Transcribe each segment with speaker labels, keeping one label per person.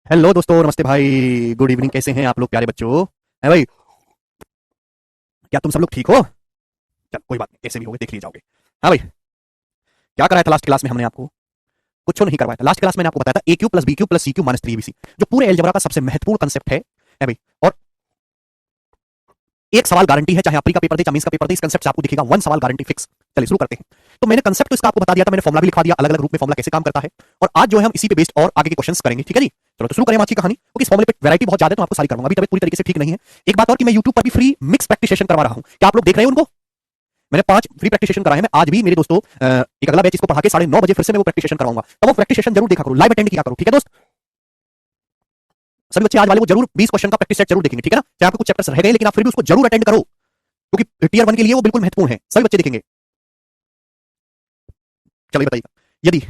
Speaker 1: Hello दोस्तों, नमस्ते भाई, गुड इवनिंग। कैसे हैं आप लोग प्यारे बच्चों? है भाई? क्या तुम सब लोग ठीक हो? चल कोई बात नहीं, कैसे भी होगे देख लिए जाओगे। हाँ भाई, क्या कराया था लास्ट क्लास में हमने आपको? कुछ नहीं करवाया था। लास्ट क्लास में मैंने आपको बताया था a cube plus B cube plus C cube minus three a b c, जो पूरे एलजेब्रा का सबसे महत्वपूर्ण कंसेप्ट है भाई। और एक सवाल गारंटी है, चाहे आप प्री का पेपर दे चाहे मेंस का पेपर दे, इस कंसेप्ट से आपको दिखेगा। वन सवाल गारंटी फिक्स। चलिए शुरू करते हैं। तो मैंने कंसेप्ट तो इसका आपको बता दिया था, मैंने फॉर्मुला भी लिखा दिया, अलग अलग रूप में फॉर्मुला कैसे काम करता है। और आज जो है हम इसी पे बेस्ड और आगे के क्वेश्चंस करेंगे, ठीक है जी। चलो तो शुरू करें आज की कहानी, क्योंकि इस फॉर्मुले पे वैरायटी बहुत ज्यादा है तो आपको सारी करूंगा। अभी तबियत पूरी तरीके से ठीक नहीं है। एक बात और कि मैं यूट्यूब पर भी फ्री मिक्स प्रैक्टिस सेशन करवा रहा हूं, क्या आप लोग देख रहे हैं उनको? मैंने 5 फ्री प्रैक्टिस सेशन कराए हैं। मैं आज भी मेरे दोस्तों एक अगला बैच इसको पढ़ा के 9:30 बजे फिर से मैं वो प्रैक्टिस सेशन कराऊंगा। तो वो प्रैक्टिस सेशन जरूर देखा करो, लाइव अटेंड किया करो, ठीक है दोस्त? सभी बच्चे आज वाले वो जरूर 20 क्वेश्चन का प्रैक्टिस सेट जरूर देखेंगे, ठीक है ना? चाहे आपको कुछ चैप्टर्स रह गए लेकिन आप फिर भी उसको जरूर अटेंड करो, क्योंकि टीयर 1 के लिए वो बिल्कुल महत्वपूर्ण है। सभी बच्चे देखेंगे। चलिए बताइए, यदि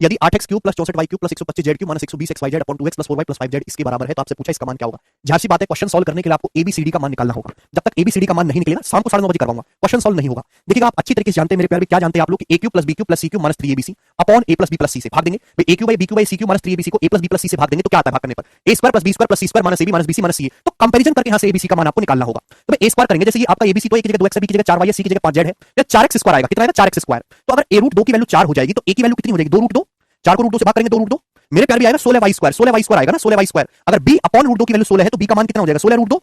Speaker 1: यदि 8x cube plus 64y cube plus 125 Z cube minus 120 xyz upon 2x plus 4y plus 5z इसके बराबर है, तो आपसे पूछा इसका मान क्या होगा। जाहिर सी बात है, क्वेश्चन सॉल्व करने के लिए आपको एबीसीडी का मान निकालना होगा। जब तक एबीसीडी का मान नहीं निकलेगा, शाम को 9:30 बजे करवाऊंगा, क्वेश्चन सॉल्व नहीं होगा। देखिएगा, आप अच्छी तरीके से जानते हैं मेरे प्यारे, क्या जानते हैं आप लोग कि a cube plus B cube plus C cube minus 3abc upon a plus B plus c से भाग देंगे। A cube by b cube by c cube minus 3abc को a plus B plus c से भाग देंगे तो क्या आता है भाग करने पर? A square plus b square plus c square minus a b minus b c minus c. तो कंपैरिजन करके यहां से एबीसी का मान आपको निकालना होगा। तो मैं ए स्क्वायर करेंगे, जैसे ये आपका एबीसी तो ए की जगह 2x है, बी की जगह 4y है, सी की जगह 5z है, या 4x स्क्वायर आएगा। कितना आएगा? 4x square. तो अगर ए रूट 2 की वैल्यू 4 हो जाएगी तो ए की वैल्यू कितनी हो जाएगी? 2 रूट 2। 4 को रूट 2 से भाग करेंगे, 2 रूट 2। मेरे प्यार भी आएगा 16 वाई स्क्वायर। 16 वाई स्क्वायर आएगा ना, 16 वाई स्क्वायर। अगर b अपॉन रूट 2 की वैल्यू 16 है तो b का मान कितना हो जाएगा? 16 रूट 2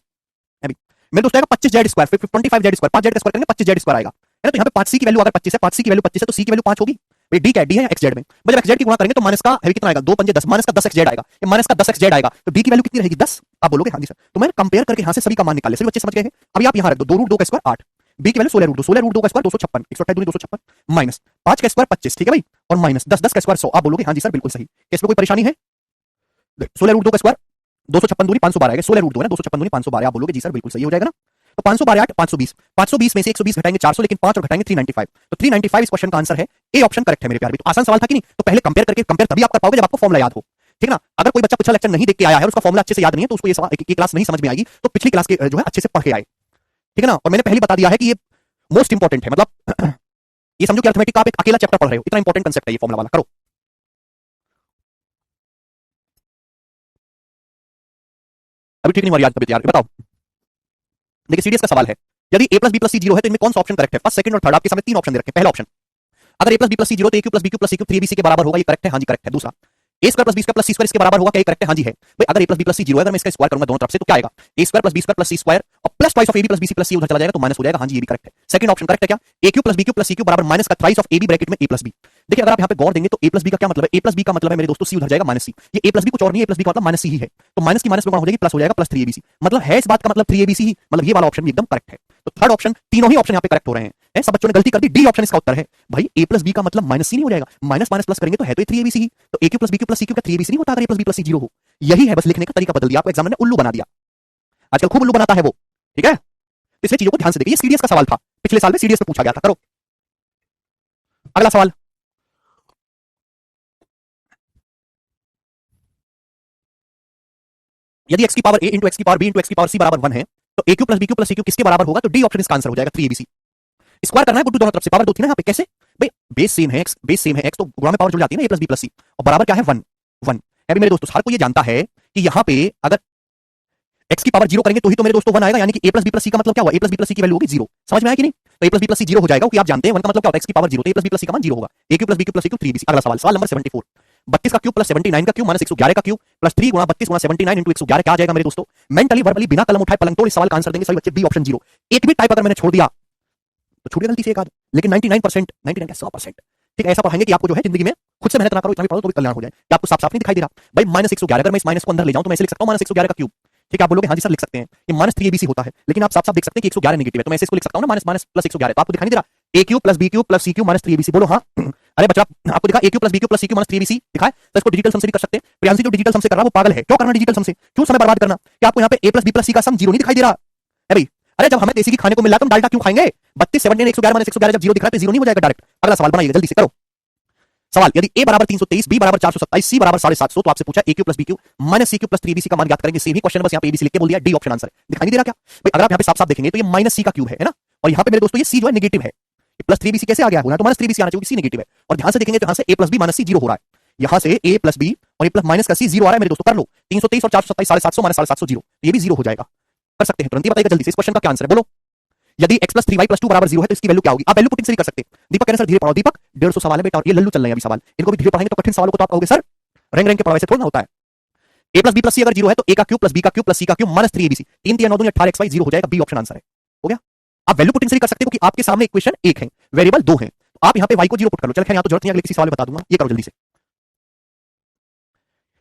Speaker 1: है भी। मेरे दोस्त आएगा 25 जेड स्क्वायर, फिर 25 जेड स्क्वायर, 5 जेड स्क्वायर करेंगे 25 जेड स्क्वायर आएगा, है ना? तो यहाँ पे 5c की वैल्यू अगर 25 है, 5c की वैल्यू 25 है तो c की वैल्यू 5 होगी भाई। डी क्या है? डी है एक्स जेड में। जब एक्स जेड की गुणा करेंगे तो माइनस का है कितना आएगा? 2 पंजे 10, माइनस का 10 एक्स जेड आएगा। ये माइनस का 10 एक्स जेड आएगा तो डी की वैल्यू कितनी रहेगी? 10। आप बोलोगे हाँ जी सर। तो मैंने कंपेयर करके यहाँ से सभी का मान निकाले, सभी बच्चे समझ गए हैं। अभी आप यहाँ रख दो, 2 रूट 2 का स्क्वायर 8, बी की वैल्यू 16 रूट 2, 16 रूट 2 का स्क्वायर 256, 128 दूनी 256, माइनस 5 का स्क्वायर 25, ठीक है भाई, और माइनस 10, 10 का स्क्वायर 100। आप बोलोगे हाँ जी सर बिल्कुल सही। इसमें कोई परेशानी है? 16 रूट 2 का स्क्वायर 256 दूनी 512 आएगा। 16 रूट 2 है ना, 256 दूनी 512। आप बोलोगे जी सर बिल्कुल सही हो जाएगा ना। तो 512 8 520, 520 में से 120 घटाएंगे 400, लेकिन 5 और घटाएंगे 395। तो 395 इस क्वेश्चन का आंसर है। ए ऑप्शन करेक्ट है मेरे प्यारे। तो आसान सवाल था कि नहीं? तो पहले कंपेयर करके, कंपेयर तभी आप कर पाओगे जब आपको फॉर्मुला याद हो, ठीक ना? अगर कोई बच्चा पिछला लेक्चर नहीं देख के आया है और उसका फॉर्मुला अच्छे से याद नहीं है तो उसको ये क्लास नहीं समझ में आएगी। तो पिछली क्लास के जो है अच्छे से पढ़ के आए, ठीक है ना? और मैंने पहले बता दिया है कि ये मोस्ट इंपॉर्टेंट है, मतलब ये समझो कि अर्थमेटिक का आप एक अकेला चैप्टर पढ़ रहे हो, इतना इंपॉर्टेंट कंसेप्ट है ये फॉर्मुला वाला। करो। अभी ठीक नहीं हमारी आज तबियत यार, बताओ। देखिए सीरीज का सवाल है, यदि a plus B plus C zero है तो इनमें कौन सा ऑप्शन करेक्ट है? फर्स्ट, सेकंड और थर्ड। आपके सामने 3 ऑप्शन दे रखे हैं। पहला ऑप्शन, अगर a plus B plus C zero तो a cube plus B cube plus C cube 3abc के बराबर होगा, ये करेक्ट है, हाँ जी करेक्ट है। दूसरा, a square plus b square plus c square इसके बराबर होगा, क्या ये करेक्ट है? हाँ जी है भाई। अगर a plus B plus C zero है, अगर मैं इसका स्क्वायर करूंगा दोनों तरफ से तो क्या आएगा? A square plus b square plus c square और plus twice of a b plus b c plus c उधर चला जाएगा तो माइनस हो जाएगा, हाँ जी ये भी करेक्ट है। सेकंड ऑप्शन करेक्ट है क्या? A cube plus B cube plus C cube बराबर माइनस का thrice of a b bracket में ए प्लस बी। देखिए अगर आप यहाँ पे गौर देंगे तो ए प्लस बी का क्या मतलब है? ए प्लस बी का मतलब है मेरे दोस्तों सी उधर जाएगा माइनस सी। ये ए प्लस बी कुछ और नहीं है, ए प्लस बी का मतलब माइनस सी ही है। तो माइनस की माइनस में हो जाएगी प्लस हो जाएगा, प्लस 3abc। मतलब है इस बात का मतलब 3abc ही, मतलब ये वाला ऑप्शन भी एकदम करेक्ट है। तो थर्ड ऑप्शन, तीनों ही ऑप्शन यहाँ पे करेक्ट हो रहे हैं। सब बच्चों ने गलती कर दी, डी ऑप्शन इसका उत्तर है भाई। ए प्लस बी का मतलब माइनस सी नहीं हो जाएगा? माइनस माइनस प्लस करेंगे तो है तो 3abc ही। तो a cube plus B cube plus C cube का 3abc नहीं होता अगर a plus B plus C zero हो। यही है, बस लिखने का तरीका बदल दिया, आपको एग्जामिनर ने उल्लू बना दिया। आजकल खूब उल्लू बनाता है वो, ठीक है? इसलिए चीजों को ध्यान से देखिए। ये सीडीएस का सवाल था, पिछले साल में सीडीएस में पूछा गया था। करो अगला सवाल। यदि x की पावर a इंटू x की पावर b इंटू x की पावर c बराबर 1 है तो a cube plus B cube plus C cube किसके बराबर होगा? तो डी ऑप्शन इसका आंसर हो जाएगा 3abc। स्क्वायर करना है गुड्डू दोनों तरफ से, पावर 2 थी ना यहाँ पे, कैसे भाई? बेस सेम है, x बेस सेम है, x तो गुणा में पावर जुड़ जाती है ना, a प्लस बी प्लस सी, और बराबर क्या है? 1 1। अभी मेरे दोस्तों हर कोई ये जानता है कि यहाँ पे अगर x की पावर 0 करेंगे तो ही तो मेरे दोस्तों 1 आएगा, यानी कि a प्लस बी प्लस सी का मतलब क्या हुआ? a प्लस बी प्लस सी की वैल्यू होगी 0। समझ में आया कि नहीं? तो a प्लस बी प्लस सी 0 हो जाएगा, क्योंकि आप जानते हैं 1 का मतलब क्या होता है? x की पावर 0, तो a प्लस बी प्लस सी का मान 0 होगा। a cube plus B cube plus C cube 3abc। अगला सवाल, सवाल नंबर 74, 32 का क्यूब प्लस 79 का क्यूब माइनस 111 का क्यूब प्लस 3 गुणा 32 गुणा 79 इंटू 111 क्या आ जाएगा मेरे दोस्तों? मेंटली वर्बली बिना कलम उठाए पलंग तोड़ इस सवाल का आंसर देंगे सभी बच्चे, बी ऑप्शन 0। एक भी टाइप अगर मैंने छोड़ दिया तो छूट गया गलती से एक आध, लेकिन 99%, 99 क्या 100%, ठीक है? ऐसा पढ़ाएंगे कि आपको जो है जिंदगी में खुद से मेहनत ना करो, इतना भी पढ़ो तो भी कल्याण हो जाए। क्या आपको साफ साफ नहीं दिखाई दे रहा भाई? माइनस 111, अगर मैं इस माइनस को अंदर ले जाऊं तो मैं ऐसे लिख सकता हूं माइनस 111 का क्यूब, ठीक है? आप बोलोगे हाँ जी सर लिख सकते हैं, ये माइनस 3abc होता है, लेकिन आप साफ साफ देख सकते हैं कि 111 नेगेटिव है, तो मैं इसको लिख सकता हूं ना माइनस माइनस प्लस 111। तो आपको दिखाई नहीं दे रहा? A cube plus B cube plus C cube minus 3abc, बोलो हाँ। अरे बच्चा आपको दिखा a cube plus B cube plus C cube minus 3abc दिखा है? तो इसको डिजिटल सम से भी कर सकते हैं। प्रियांशी जो डिजिटल सम से कर रहा है वो पागल है, क्यों करना डिजिटल सम से? क्यों समय बर्बाद करना? क्या आपको यहाँ पे ए प्लस बी प्लस सी का सम 0 नहीं दिखाई दे रहा है भाई? अरे जब हमें देसी की खाने को मिल रहा है तो हम डाल्डा क्यों खाएंगे? 32 79 111 माइनस 111 जब 0 दिख रहा है तो 0 नहीं हो जाएगा डायरेक्ट? अगला सवाल बनाइए जल्दी से, करो सवाल। यदि a बराबर 323, b बराबर 427, c बराबर 750, तो आपसे पूछा a cube plus B cube minus C cube plus 3abc का मान ज्ञात करेंगे। सेम ही क्वेश्चन, बस यहाँ पे abc लिख के बोल दिया, डी ऑप्शन आंसर है। दिखाई नहीं दे रहा क्या भाई? अगर आप यहाँ पे साफ साफ देखेंगे तो ये माइनस सी का क्यूब है ना, और यहाँ पे मेरे दोस्तों ये सी जो है नेगेटिव है। प्लस 3abc कैसे आ गया? तो माइनस 3abc आना चाहिए, सी नेगेटिव है। और ध्यान से देखेंगे तो यहाँ से a प्लस बी माइनस सी 0 हो रहा है, यहां से a प्लस बी और a प्लस माइनस का c जीरो आ रहा है मेरे दोस्तों, कर लो 323 और 427 750 माइनस 750 जीरो, ये भी जीरो हो जाएगा। कर सकते हैं तुरंत, ये बताइएगा जल्दी से इस क्वेश्चन का क्या आंसर है बोलो। यदि x प्लस 3y प्लस 2 बराबर जीरो है तो इसकी वैल्यू क्या होगी? आप वैल्यू पुटिंग से भी कर सकते हैं। दीपक कह रहे सर धीरे पढ़ाओ। दीपक 150 सवाल है बेटा और ये लल्लू चल रहे हैं अभी सवाल, इनको भी धीरे पढ़ाएंगे तो कठिन सवालों को तो आप कहोगे सर रैंक रैंक के पढ़ाई से थोड़ा ना होता है। a प्लस बी प्लस सी अगर जीरो है तो a का क्यूब प्लस b का क्यूब प्लस c का cube minus 3abc 3 3 9 2 18 xy zero हो जाएगा, बी ऑप्शन आंसर है। हो गया। आप वैल्यू पुटिंग से भी कर सकते हो क्योंकि आपके सामने इक्वेशन एक है, वेरिएबल दो है, तो आप यहां पे y को जीरो पुट कर लो। चल खैर यहां तो जरूरत नहीं है, अगले किसी सवाल में बता दूंगा, ये करो जल्दी से।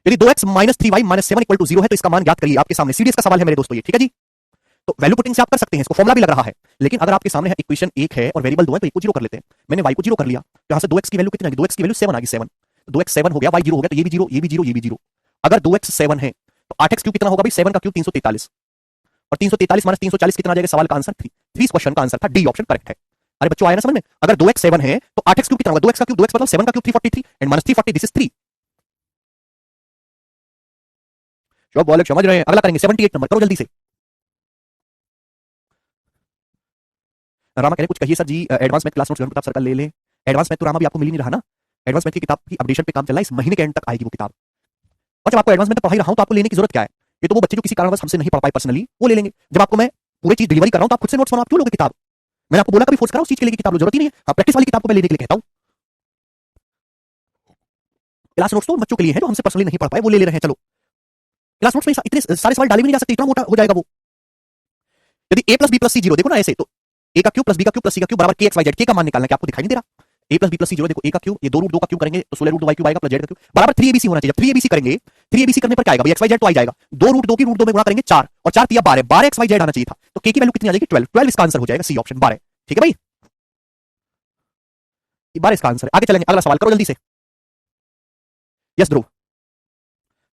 Speaker 1: यदि 2x minus 3y minus 7 equal to zero है तो इसका मान ज्ञात करिए। आपके सामने सीडीएस का सवाल है मेरे दोस्तों ये, ठीक है जी। तो वैल्यू पुटिंग से आप कर सकते हैं, इसको फॉर्मुला भी लग रहा है, लेकिन अगर आपके सामने इक्वेशन एक है और वेरिएबल दो है तो एक को जीरो कर लेते हैं। मैंने y को जीरो कर लिया तो यहां से 2x की वैल्यू कितनी आ गई? 2x की वैल्यू 7 आ गई, 7। तो 2x 7 हो गया, y जीरो हो गया, तो ये भी जीरो, ये भी जीरो, ये भी जीरो। अगर 2x 7 है तो 8x क्यूब कितना होगा भाई? 7 का क्यूब 343 और 343 माइनस 340 कितना आ जाएगा? सवाल का आंसर 3। 3 इस क्वेश्चन का आंसर था, डी ऑप्शन करेक्ट है। अरे बच्चों आया ना समझ में? अगर 2x 7 है तो 8x क्यूब कितना होगा? 2x का क्यूब 2x मतलब 7 का cube 343 and minus 340 this is 3। जो बोले समझ रहे हैं, अगला करेंगे 78 नंबर, करो जल्दी से। रामा कह रहे कुछ कहिए sir ji, advance math class notes Pratap sir का ले लें। एडवांस मैथ तो रामा भी आपको मिल ही नहीं रहा ना, एडवांस मैथ की किताब की अपडेशन पे काम चल रहा है, इस महीने के एंड तक आएगी वो किताब। और जब आपको एडवांस मैथ पढ़ा ही रहा हूं तो आपको लेने की जरूरत क्या है? ये तो वो बच्चे जो किसी कारणवश हमसे नहीं पढ़ पाए पर्सनली वो ले लेंगे। जब आपको मैं पूरी चीज डिलीवरी कर रहा हूं तो आप खुद से नोट्स बनाओ, आप क्यों लोगे किताब? मैंने आपको बोला कभी फोर्स करा उस चीज के लिए किताब लो, जरूरत ही नहीं है। हाँ, प्रैक्टिस वाली किताब को मैं लेने के लिए कहता हूं। क्लास नोट्स तो बच्चों के लिए है जो हमसे पर्सनली नहीं पढ़ पाए, वो ले रहे हैं। चलो क्लास नोट्स में इतने सारे सवाल डाले भी नहीं जा सकते, इतना मोटा हो जाएगा वो। यदि a plus B plus C zero, देखो ना ऐसे, तो a का क्यूब प्लस b का क्यूब प्लस c का क्यूब बराबर k x y z, k का मान निकालना है, क्या आपको दिखाई नहीं दे रहा? a plus B plus C zero, देखो a का क्यूब, ये 2 रूट 2 का क्यूब करेंगे तो 16 रूट 2 y क्यूब आएगा प्लस z का क्यूब बराबर 3abc होना चाहिए। जब 3abc करेंगे, 3abc करने पर क्या आएगा भाई? x y z तो आ जाएगा, 2 रूट 2 की रूट 2 में गुणा करेंगे 4 और 4 3 12, 12 x y z आना चाहिए था, तो k की वैल्यू कितनी आ जाएगी? 12। 12 इसका आंसर हो जाएगा, सी ऑप्शन 12। ठीक है भाई, 12 इसका आंसर है। आगे चलेंगे, अगला सवाल करो जल्दी से। यस ध्रुव,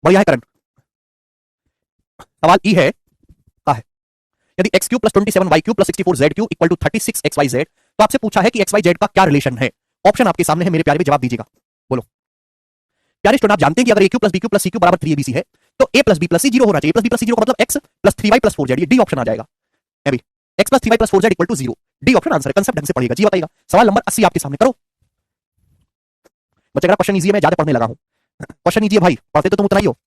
Speaker 1: बढ़िया है करण। सवाल ई है, यदि x cube plus 27 y cube plus 64 z cube equal to 36 xy z, तो आपसे पूछा है कि xy z का क्या रिलेशन है। ऑप्शन आपके सामने है मेरे प्यारे, जवाब दीजिएगा, बोलो। प्यारे स्टूडेंट, आप जानते हैं कि अगर a cube plus b cube plus c cube बराबर 3abc है तो a plus b plus c zero होना चाहिए। Plus b plus c zero का मतलब x plus 3y plus 4z, ये डी ऑप्शन आ जाएगा। अभी x plus 3y plus 4z equal to 0, D option answer है। कंसेप्ट ढंग से पढ़िएगा जी, बताइएगा। सवाल नंबर 80 आपके सामने, करो बच्चा। क्वेश्चन इजी है, मैं ज्यादा पढ़ने लगा हूं। क्वेश्चन इजी है भाई, पढ़ते तो तुम उतना ही हो।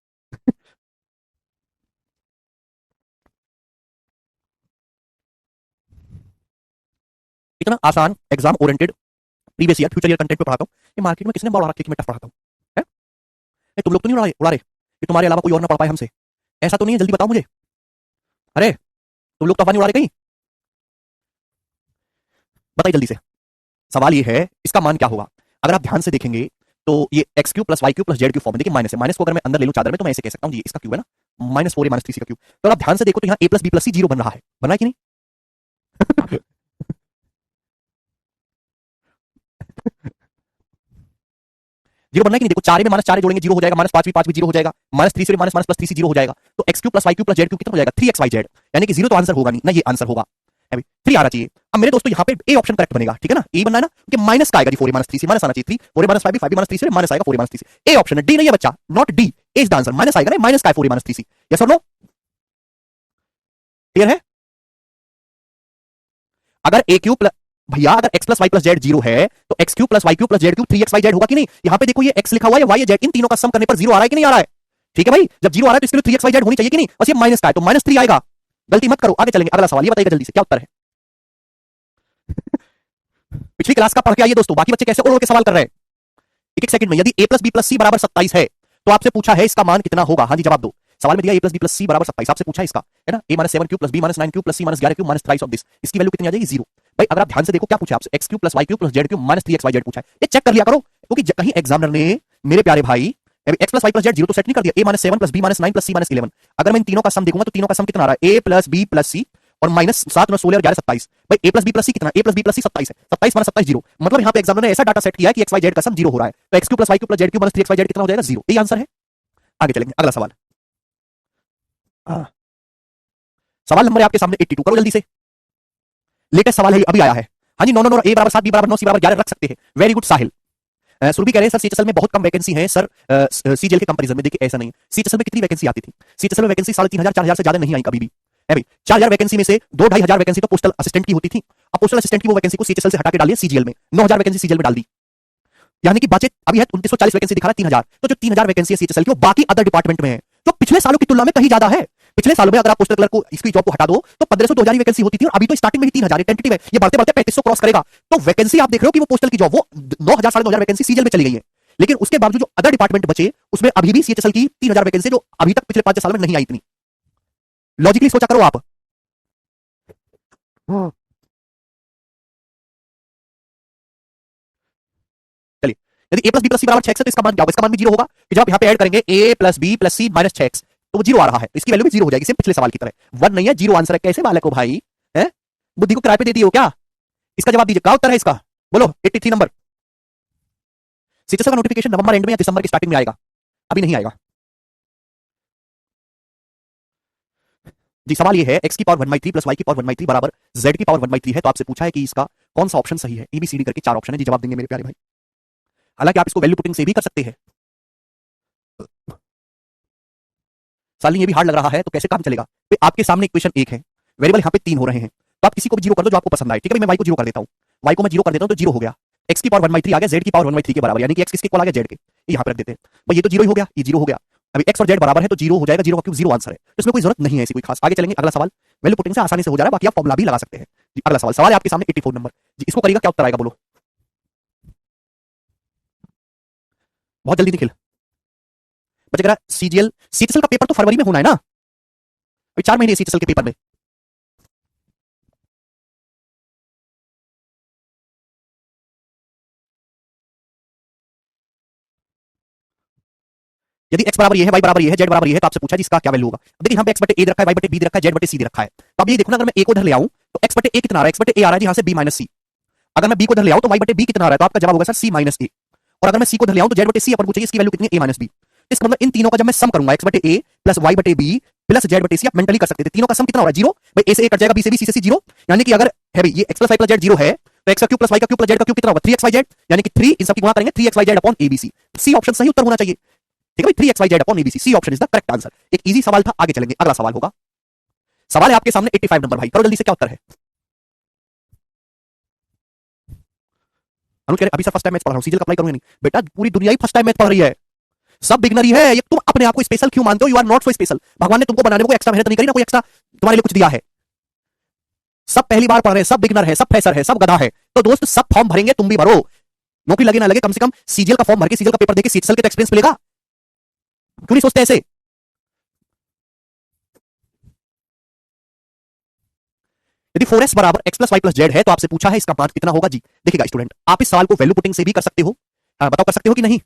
Speaker 1: इतना आसान exam oriented previous year future year content पे पढ़ाता हूं, ये मार्केट में किसने बड़ा रखा कि मैं टफ पढ़ाता हूं? है तुम लोग तो नहीं उड़ा रहे कि तुम्हारे अलावा कोई और ना पढ़ पाए हमसे? ऐसा तो नहीं है, जल्दी बताओ मुझे। अरे तुम लोग तो नहीं उड़ा रहे कहीं? बताइए जल्दी से। सवाल ये है इसका मान क्या होगा? अगर आप ध्यान से देखेंगे तो ये X cube plus Y cube plus Z cube form में, देखिए माइनस है, माइनस को अगर मैं अंदर ले लूं चादर में तो मैं ऐसे कह सकता हूं जी, इसका क्यूब है ना, माइनस 4 माइनस 3 का क्यूब। तो आप ध्यान से देखो तो यहाँ a plus B plus C zero बन रहा है, बना है कि नहीं? जीरो बनना है कि नहीं? देखो 4 में माइनस 4 जोड़ेंगे जीरो हो जाएगा, माइनस 5 भी जीरो हो जाएगा, माइनस 3 से माइनस माइनस प्लस 3 जीरो हो जाएगा, तो x cube plus Y cube plus Z cube कितना हो जाएगा? 3xyz, यानी कि जीरो तो आंसर होगा नहीं ना, ये आंसर होगा अभी 3 आना चाहिए। अब मेरे दोस्तों यहाँ पे ए ऑप्शन करेक्ट बनेगा, ठीक है ना? ए बनना है ना, क्योंकि माइनस का आएगा जी, 4 माइनस 3 से माइनस आना चाहिए, 3 4 माइनस 5 भी माइनस 3 से माइनस आएगा, 4 माइनस 3 से। ए ऑप्शन है, डी नहीं है बच्चा, not D, A is the answer. Minus आएगा ना, माइनस का 4 माइनस 3 से। यस और नो? क्लियर है? अगर ए क्यूब भैया अगर x plus Y plus Z zero है तो x cube plus Y cube plus Z cube 3xyz होगा कि नहीं? यहां पे देखो ये x लिखा हुआ है, y है, z, इन तीनों का सम करने पर जीरो आ रहा है कि नहीं आ रहा है? ठीक है भाई, जब जीरो आ रहा है तो इसके लिए 3xyz होनी चाहिए कि नहीं? बस ये माइनस का है तो माइनस 3 आएगा। गलती मत करो, आगे चलेंगे, अगला सवाल, ये बताइएगा जल्दी से क्या उत्तर है। पिछली क्लास का पढ़ के आइए दोस्तों, बाकी बच्चे कैसे ओढ़ के सवाल कर रहे हैं। एक एक सेकंड में, यदि a प्लस बी प्लस सी बराबर 27 है तो आपसे पूछा है इसका मान कितना होगा? हाँ जी जवाब दो। सवाल में दिया a प्लस बी प्लस सी बराबर 27, आपसे पूछा है इसका, है ना, a minus 7 cube plus b minus 9 cube plus c minus 11 cube minus thrice of this, इसकी वैल्यू कितनी आ जाएगी? 0। भाई अगर आप ध्यान से देखो क्या पूछा आपसे, X cube plus Y cube plus Z cube minus 3xyz पूछा है, ये चेक कर लिया करो, क्योंकि कहीं एग्जामिनर ने मेरे प्यारे भाई X plus Y plus Z zero तो सेट नहीं कर दिया, a minus 7 plus b minus 9 plus c minus 11। अगर मैं इन तीनों का सम देखूंगा तो तीनों का सम कितना आ रहा है? a प्लस बी प्लस सी और माइनस 7 9 16 और 11 27। भाई a प्लस बी प्लस सी कितना? a प्लस बी प्लस सी 27 है, 27 माइनस 27 जीरो, मतलब यहाँ पे एग्जामिनर ने ऐसा डाटा सेट किया है कि xyz का सम जीरो हो रहा है, तो x cube plus Y cube plus Z cube minus 3xyz कितना हो जाएगा? 0। यही आंसर है। आगे चलेंगे, अगला सवाल। सवाल नंबर आपके सामने 82, करो जल्दी से। लेटेस्ट सवाल है, अभी आया है। हाँ जी, 9 9 9 a बराबर 7 b बराबर 9 c बराबर 11 रख सकते हैं। वेरी गुड साहिल। सुरभि कह रहे हैं सर सीएचएसएल में बहुत कम वैकेंसी है सर, सीजीएल के कंपैरिजन में। देखिए ऐसा नहीं है, सीएचएसएल में कितनी वैकेंसी आती थी? सीएचएसएल में वैकेंसी 3500 4000 से ज्यादा नहीं आई कभी भी, है भाई। 4000 वैकेंसी में से 2-2500 वैकेंसी तो पोस्टल असिस्टेंट की होती थी, अब पोस्टल असिस्टेंट की वो वैकेंसी को सीएचएसएल से हटा के डालिए सीजीएल में, 9000 वैकेंसी सीजीएल में डाल दी। यानी कि बचे अभी है 2940 वैकेंसी दिखा रहा है 3000, तो जो 3000 वैकेंसी है सीएचएसएल की वो बाकी अदर डिपार्टमेंट में है, जो पिछले सालों की तुलना में कहीं ज्यादा है। पिछले सालों में अगर आप पोस्टल क्लर्क को इसकी जॉब को हटा दो तो 1500 2000 ही वैकेंसी होती थी, और अभी तो स्टार्टिंग में ही 3000 टेंटेटिव है, ये बढ़ते बढ़ते 3500 क्रॉस करेगा। तो वैकेंसी आप देख रहे हो कि वो पोस्टल की जॉब वो 9000 9500 वैकेंसी सीजीएल में चली गई है, लेकिन उसके बावजूद जो अदर डिपार्टमेंट बचे उसमें अभी भी सीएचएसएल की 3000 वैकेंसी जो अभी तक पिछले 5 साल में नहीं आई इतनी। लॉजिकली सोचा करो आप। चलिए, यदि a प्लस बी प्लस सी बराबर 6 है तो इसका मान क्या होगा? इसका मान भी 0 होगा कि जब आप यहां पे ऐड करेंगे a plus B plus C minus 6 तो वो 0 आ रहा है, इसकी वैल्यू भी 0 हो जाएगी, सेम पिछले सवाल की तरह। 1 नहीं है, 0 आंसर है। कैसे बालक हो भाई, है बुद्धि को किराए पे देती हो क्या? इसका जवाब दीजिए, क्या उत्तर है इसका? बोलो 83 नंबर। सीएचएसएल का नोटिफिकेशन नवंबर एंड में या दिसंबर की स्टार्टिंग में आएगा, अभी नहीं आएगा जी। सवाल ये है x की पावर 1/3 प्लस y की पावर 1/3 बराबर z की पावर 1/3 है, तो आपसे पूछा है कि इसका कौन सा ऑप्शन सही है। एबीसीडी करके 4 ऑप्शन है जी, जवाब देंगे मेरे प्यारे भाई। हालांकि आप इसको वैल्यू पुटिंग से भी कर सकते हैं। साली ये भी हार्ड लग रहा है तो कैसे काम चलेगा? तो आपके सामने इक्वेशन 1 है, वेरिएबल यहाँ पे 3 हो रहे हैं, तो आप किसी को भी 0 कर दो जो आपको पसंद आए। ठीक है, मैं y को 0 कर देता हूँ, y को मैं 0 कर देता हूँ तो 0 हो गया। x की पावर 1/3 आ गया, z की पावर 1/3 के बराबर, यानी कि x किसके इक्वल आ गया? z के। यहाँ पे रख देते हैं भाई, ये तो 0 ही हो गया, ये 0 हो गया। अभी x और z बराबर है तो 0 हो जाएगा, 0 का क्यूब 0 आंसर है, तो इसमें कोई जरूरत नहीं है ऐसी कोई खास। आगे चलेंगे, अगला सवाल वैल्यू पुटिंग से आसानी से हो जा रहा है, बाकी आप फॉर्मुला भी लगा सकते हैं जी। अगला सवाल, सवाल है आपके सामने 84 नंबर जी, इसको करेगा क्या उत्तर आएगा बोलो? बहुत जल्दी निखिल। बच गया सीजीएल, सीएचएसएल का पेपर तो फरवरी में होना है ना, अभी 4 महीने सीएचएसएल के पेपर में। यदि x बराबर ये है, y बराबर ये है, z बराबर ये है, तो आपसे पूछा जी इसका क्या वैल्यू होगा। अब देखिए यहाँ पे x बटे a रखा है, y बटे b रखा है, z बटे c रखा है, तो अब ये देखो ना, अगर मैं a को इधर ले आऊं तो x बटे a कितना आ रहा है? x बटे a आ रहा है जी यहाँ से b माइनस सी। अगर मैं b को इधर ले आऊं तो y बटे b कितना आ रहा है? तो आपका जवाब होगा सर c माइनस a। और अगर मैं c को इधर ले आऊं तो z बटे c अपन पूछेगी इसकी वैल्यू कितनी है? a minus b। इसका मतलब इन तीनों का जब मैं सम करूंगा x बटे a प्लस y बटे b प्लस z बटे c, आप मेंटली कर सकते थे, तीनों का सम कितना हो रहा है? 0 भाई, a से a कट जाएगा, b से b, c से c 0, यानी कि अगर है भाई ये x plus y plus z 0 है तो x का क्यूब प्लस y का क्यूब प्लस z का क्यूब कितना होगा? 3xyz, यानी कि 3 इन सब की गुणा करेंगे 3xyz upon abc। C option सही उत्तर होना चाहिए। ठीक है भाई, 3xyz upon abc, C option is the correct answer. एक इजी सवाल था, आगे चलेंगे, अगला सवाल होगा। सवाल है आपके सामने 85 नंबर भाई, करो जल्दी से, क्या उत्तर है? अनुज कह रहे अभी सर फर्स्ट टाइम मैथ पढ़ रहा हूं, सीजीएल अप्लाई करूंगा नहीं। बेटा पूरी दुनिया ही फर्स्ट टाइम मैथ पढ़ रही है, सब बिगनर ही है ये। तुम अपने आप को स्पेशल क्यों मानते हो? You are not so special. भगवान ने तुमको बनाने में कोई एक्स्ट्रा मेहनत नहीं करी ना, कोई एक्स्ट्रा तुम्हारे लिए कुछ दिया है। सब पहली बार पढ़ रहे हैं, सब बिगनर है, सब फ्रेशर है, सब गधा है। तो दोस्त सब फॉर्म भरेंगे, तुम भी भरो, नौकरी लगे ना लगे कम से कम सीजीएल का फॉर्म भर के सीजीएल का पेपर देके सीजीएल का एक्सपीरियंस मिलेगा। क्यों नहीं सोचते ऐसे? यदि 4s बराबर x plus Y plus Z है तो आपसे पूछा है इसका मान कितना होगा जी। देखिएगा स्टूडेंट, आप इस सवाल को वैल्यू पुटिंग से भी कर सकते हो, बताओ कर सकते हो कि नहीं,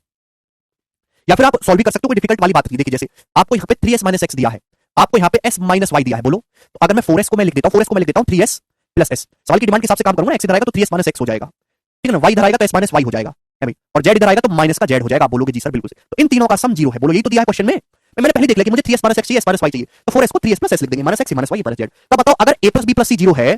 Speaker 1: या फिर आप सॉल्व भी कर सकते हो, कोई डिफिकल्ट वाली बात नहीं। देखिए जैसे आपको यहाँ पे 3s माइनस एक्स दिया है, आपको यहाँ पे s माइनस वाई दिया है, बोलो तो अगर मैं 4s को मैं लिख देता हूँ, 4s को मैं लिख देता हूँ 3s प्लस s, सवाल की डिमांड के हिसाब से काम करूंगा, x इधर आएगा तो 3s माइनस एक्स हो जाएगा, ठीक है ना, y इधर आएगा तो s माइनस वाई हो जाएगा, है भाई, और z इधर आएगा तो माइनस का z हो जाएगा। आप बोलोगे जी सर बिल्कुल से, तो इन तीनों का सम 0 है, बोलो यही तो दिया है क्वेश्चन में। मैंने पहले देख लिया कि मुझे 3s माइनस एक्स चाहिए, s माइनस वाई चाहिए, तो 4s को 3s प्लस s लिख देंगे, minus X minus Y minus z। तो बताओ अगर a plus b plus c 0 है,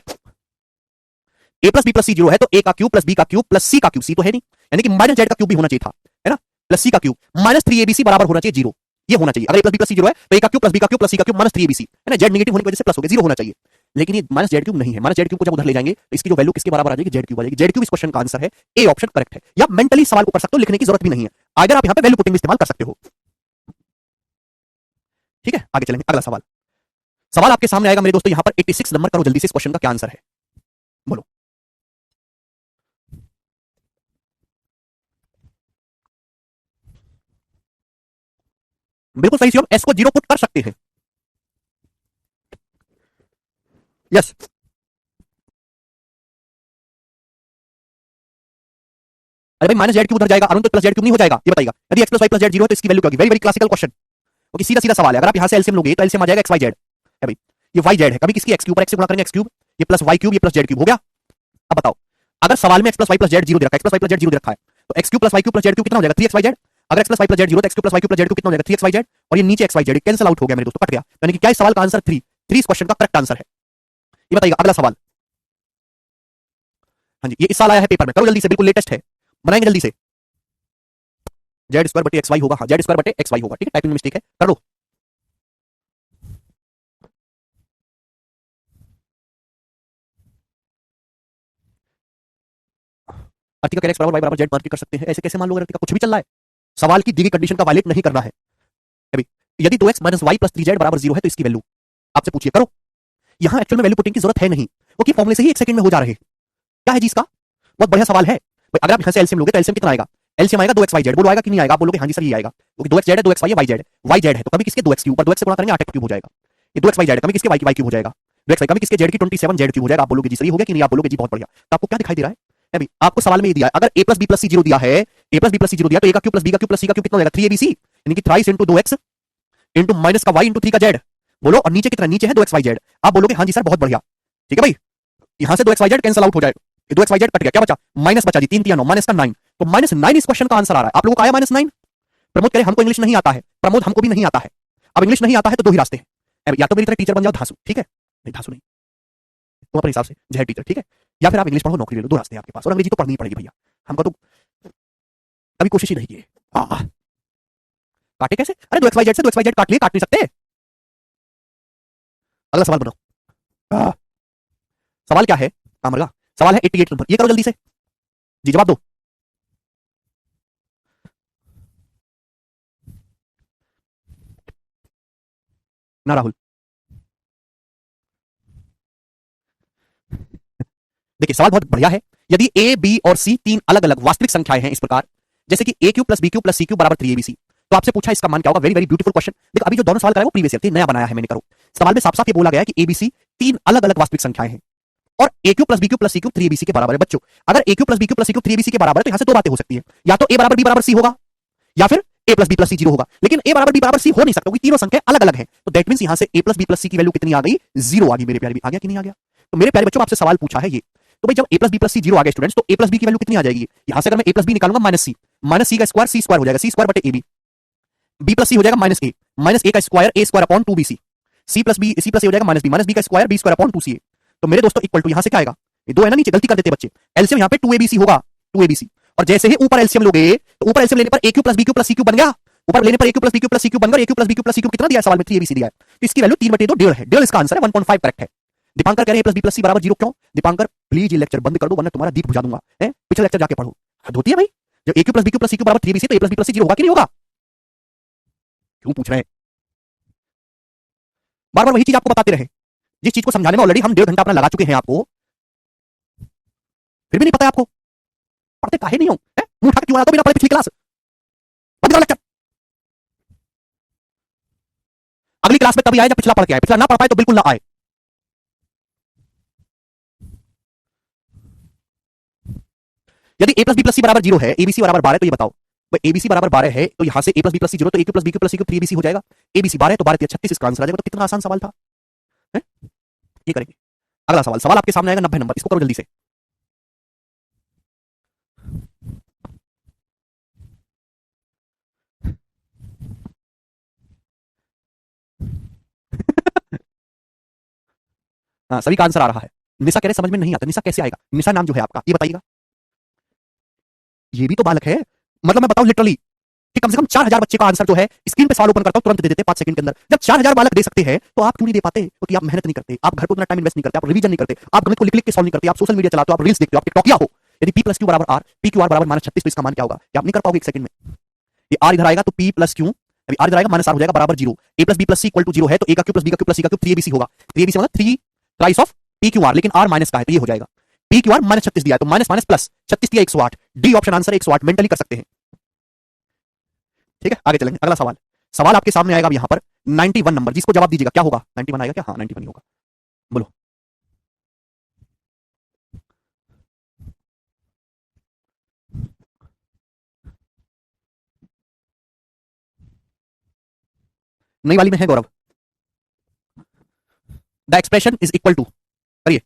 Speaker 1: a प्लस बी प्लस सी 0 है तो a का क्यूब प्लस b का क्यूब प्लस c का क्यूब, c तो है नहीं, यानी कि माइनस z का क्यूब भी होना चाहिए था, है ना, प्लस c का क्यूब माइनस 3abc बराबर होना चाहिए 0, ये होना चाहिए। अगर a प्लस बी प्लस सी 0 है तो a का क्यूब प्लस b का क्यूब प्लस c का क्यूब माइनस 3abc, है ना, z नेगेटिव होने की वजह से प्लस हो गया, 0 होना चाहिए। लेकिन ये माइनस जेड क्यूब नहीं है, माइनस जेड क्यूब को जब उधर ले जाएंगे तो इसकी जो वैल्यू किसके बराबर आ जाएगी? जेड क्यूब आ जाएगी। जेड क्यूब इस क्वेश्चन का आंसर है, ए ऑप्शन करेक्ट है। या मेंटली सवाल को कर सकते हो, लिखने की जरूरत भी नहीं है, अगर आप यहाँ पे वैल्यू पुटिंग इस्तेमाल कर सकते हो। ठीक है, आगे चलेंगे, अगला सवाल। सवाल आपके सामने आएगा मेरे दोस्तों यहाँ पर 86 नंबर, करो जल्दी से इस क्वेश्चन का क्या आंसर है, बोलो। बिल्कुल सही से हम एस को 0 पुट कर सकते हैं, यस। अरे भाई माइनस जेड क्यूब उधर जाएगा, अरुण तो प्लस जेड क्यूब नहीं हो जाएगा? ये बताइएगा, यदि X plus Y plus Z 0 है तो इसकी वैल्यू क्या होगी? Very very classical question, okay, सीधा सीधा सवाल है। अगर आप यहाँ से एलसीएम लोगे तो एलसीएम आ जाएगा एक्स वाई जेड, है भाई, ये वाई जेड है, कभी किसकी एक्स क्यूब पर एक्स से गुणा करेंगे एक्स क्यूब, ये प्लस वाई क्यूब, ये प्लस जेड क्यूब हो गया। अब बताओ, अगर सवाल में x plus Y plus Z 0 दे रखा है, x plus Y plus Z 0 दे रखा है, तो x cube plus Y cube plus Z cube कितना हो जाएगा? 3 एक्स वाई जेड। अगर x plus Y plus Z 0 तो x cube plus Y cube plus Z cube कितना हो जाएगा? 3 एक्स वाई जेड, और ये नीचे x y z cancel out हो गया मेरे दोस्तों, कट गया, यानी कि क्या इस सवाल का आंसर 3 3 इस क्वेश्चन का करेक्ट आंसर है। ये बताइएगा, अगला सवाल। हाँ जी, ये इस साल आया है पेपर में, करो जल्दी से, बिल्कुल लेटेस्ट है, बनाएंगे जल्दी से। जेड स्क्वायर बटे एक्स वाई होगा, हाँ जेड स्क्वायर बटे एक्स वाई होगा, ठीक है, टाइपिंग में मिस्टेक है, कर लो। अर्थिका कह रहे x बराबर y बराबर z मान के कर सकते हैं। ऐसे कैसे मान लोगे? अर्थिका कुछ भी चल रहा है, सवाल की दी गई कंडीशन का वायलेट नहीं करना है। अभी यदि 2x minus Y plus 3z बराबर 0 है तो इसकी वैल्यू आपसे पूछिए, करो। यहां एक्चुअल में वैल्यू पुटिंग की जरूरत है नहीं, क्योंकि फॉर्मूले से ही 1 सेकंड में हो जा रहे हैं। क्या है जी इसका? बहुत बढ़िया सवाल है भाई। अगर आप यहां से एलसीएम लोगे तो एलसीएम कितना आएगा? एलसीएम आएगा 2xyz। बोलो आएगा कि नहीं आएगा? आप बोलोगे हां जी सर ये आएगा, क्योंकि 2xz है, 2xy है, yz है, तो कभी किसके 2x क्यूब पर 2x से गुणा करेंगे 8x क्यूब हो जाएगा। ये 2xyz है, कभी किसके y क्यूब हो जाएगा, 2xy कभी किसके z की 27z क्यूब हो जाएगा। आप बोलोगे जी सर ये हो गया कि नहीं? आप बोलोगे जी बहुत बढ़िया। तो आपको क्या दिखाई दे रहा है? अभी आपको सवाल में ये दिया है, अगर a plus b plus c 0 दिया है, a plus b plus c 0 दिया तो a का क्यूब प्लस b का क्यूब प्लस c का क्यूब कितना हो जाएगा? 3abc, यानी कि thrice into 2x into minus का y इंटू 3 का z। बोलो, और नीचे कितना? नीचे है 2xyz। आप बोलोगे हां जी सर बहुत बढ़िया, ठीक है भाई। यहां से 2xyz कैंसिल आउट हो जाएगा, 2xyz कट गया, क्या बचा? माइनस बचा जी, 3 3 9 माइनस का 9। तो माइनस 9 इस क्वेश्चन का आंसर आ रहा है। आप लोगों को आया माइनस 9? प्रमोद कह रहे हमको इंग्लिश नहीं आता है। प्रमोद हमको भी नहीं आता है। अब इंग्लिश नहीं आता है तो दो ही रास्ते हैं, या तो मेरी तरह टीचर बन जाओ धासु, ठीक है? नहीं धासु नहीं, तुम अपने हिसाब से जय टीचर, ठीक है? या फिर आप इंग्लिश पढ़ो, नौकरी ले लो। दो रास्ते हैं आपके पास, और अंग्रेजी तो पढ़नी ही पड़ेगी भैया। हमको तो कभी कोशिश ही नहीं की है। काटे कैसे? अरे 2xyz से 2xyz काट लिए, काट नहीं सकते। अगला सवाल बनाओ। सवाल क्या है कामरगा? सवाल है 88 नंबर, ये करो जल्दी से जी, जवाब दो। ना राहुल, देखिए सवाल बहुत बढ़िया है। यदि a b और c तीन अलग अलग वास्तविक संख्याएं हैं इस प्रकार, जैसे कि a cube plus b cube plus c cube बराबर 3abc, तो आपसे पूछा इसका मान क्या होगा? Very very beautiful question. देखो अभी जो दोनों सवाल कराए वो प्रीवियस ईयर थे, नया बनाया है मैंने, करो। सवाल में साफ साफ ये बोला गया है कि abc तीन अलग अलग वास्तविक संख्याएं हैं और a cube plus b cube plus c cube 3abc के बराबर है। बच्चों अगर a cube plus b cube plus c cube 3abc के बराबर है तो यहां से दो बातें हो सकती है, या तो a बराबर b बराबर c होगा, या फिर a plus b plus c 0 होगा। लेकिन a बराबर b बराबर c हो नहीं सकता, क्योंकि तीनों संख्या अलग अलग है। तो दैट मींस यहां से a plus b plus c की वैल्यू कितनी आ गई? 0 आ गई मेरे प्यारे। आ गया कि नहीं आ गया? तो मेरे प्यारे बच्चों आपसे सवाल पूछा है ये, तो भाई जब a plus b plus c 0 आ गया स्टूडेंट्स, तो a प्लस b की वैल्यू कितनी आ जाएगी? यहां से अगर मैं a प्लस b निकालूंगा माइनस c का स्क्वायर, c स्क्वायर हो जाएगा, c स्क्वायर बटे ab, b प्लस c हो जाएगा माइनस a का square, a square upon 2bc, c plus c हो जाएगा माइनस b का square, b square upon 2ca। तो मेरे दोस्तों इक्वल टू यहां से क्या आएगा? ये दो है ना, नीचे गलती कर देते बच्चे, एलसीएम यहां पे 2abc होगा, 2abc। और जैसे ही ऊपर एलसीएम लोगे तो ऊपर एलसीएम लेने पर a cube plus b cube plus c cube बन गया, ऊपर लेने पर a cube plus b cube plus c cube बन गया, a cube plus b cube plus c cube कितना दिया है सवाल में? 3abc दिया है। तो इसकी वैल्यू 3/2 डेढ़ है, डेढ़ इसका आंसर है, 1.5 करेक्ट है। दीपांकर कह रहे हैं a plus b plus c बराबर 0 क्यों? दीपांकर प्लीज ये लेक्चर बंद कर दो वरना तुम्हारा दीप बुझा दूंगा। पिछले लेक्चर जाके पढ़ो। हद होती है भाई, जब a cube plus b cube plus c cube बराबर 3abc तो a plus b plus c 0 होगा कि नहीं होगा? क्यों पूछ रहे हैं? बार बार वही चीज आपको बताते रहे, जिस चीज को समझाने में ऑलरेडी हम 1.5 घंटा अपना लगा चुके हैं आपको, फिर भी नहीं पता है आपको। पढ़ते काहे नहीं हो? मुंह उठा के क्यों आया? तो बिना पढ़े पिछली क्लास बंद करो लेक्चर। अगली क्लास में तभी आए जब पिछला पढ़ के आए, पिछला ना पढ़ पाए तो बिल्कुल ना आए। यदि a plus b plus c बराबर 0 है, abc बराबर 12 तो ये बताओ भाई, abc बराबर 12 है तो यहां से a plus b plus c 0 तो a cube plus b cube plus c cube 3abc हो जाएगा। abc 12 तो 12 36 इसका आंसर आ जाएगा। तो कितना आसान सवाल था, है? ये करेंगे। अगला सवाल, सवाल आपके सामने आएगा 90 नंबर, इसको करो जल्दी से। हाँ सभी का आंसर आ रहा है। निशा कह रहे समझ में नहीं आता। निशा कैसे आएगा? निशा नाम जो है आपका, ये बताइएगा। ये भी तो बालक है, मतलब मैं बताऊं लिटरली कि कम से कम 4000 बच्चे का आंसर जो है स्क्रीन पे सवाल ओपन करता हूं, तुरंत दे देते 5 सेकंड के अंदर। जब 4000 बालक दे सकते हैं तो आप क्यों नहीं दे पाते? क्योंकि आप मेहनत नहीं करते, आप घर को उतना टाइम इन्वेस्ट नहीं करते, आप रिवीजन नहीं करते, आप गणित को लिख लिख के सॉल्व नहीं करते, आप सोशल मीडिया चलाते हो, आप रील्स देखते हो, आप टिकटॉकिया हो। यदि p प्लस क्यू बराबर r, p क्यू r बराबर -36 तो इसका मान क्या होगा? ये आप नहीं कर पाओगे एक सेकंड में। ये r इधर आएगा तो p प्लस क्यू, अभी r इधर आएगा -r हो जाएगा बराबर 0। a plus b plus c equal to 0 है तो a का क्यूब प्लस b का क्यूब प्लस c का क्यूब 3abc होगा। 3abc मतलब 3 thrice of p q r, लेकिन r माइनस का है तो ये हो जाएगा p क्यू r -36 दिया है तो माइनस माइनस प्लस 36 दिया 108। डी ऑप्शन आंसर 108, मेंटली कर सकते हैं। ठीक है आगे चलेंगे। अगला सवाल, सवाल आपके सामने आएगा यहां पर 91 नंबर, जिसको जवाब दीजिएगा। क्या होगा? 91 आएगा क्या? हाँ 91 ही होगा। बोलो। नई वाली में है Gaurav. The expression is equal to, करिए।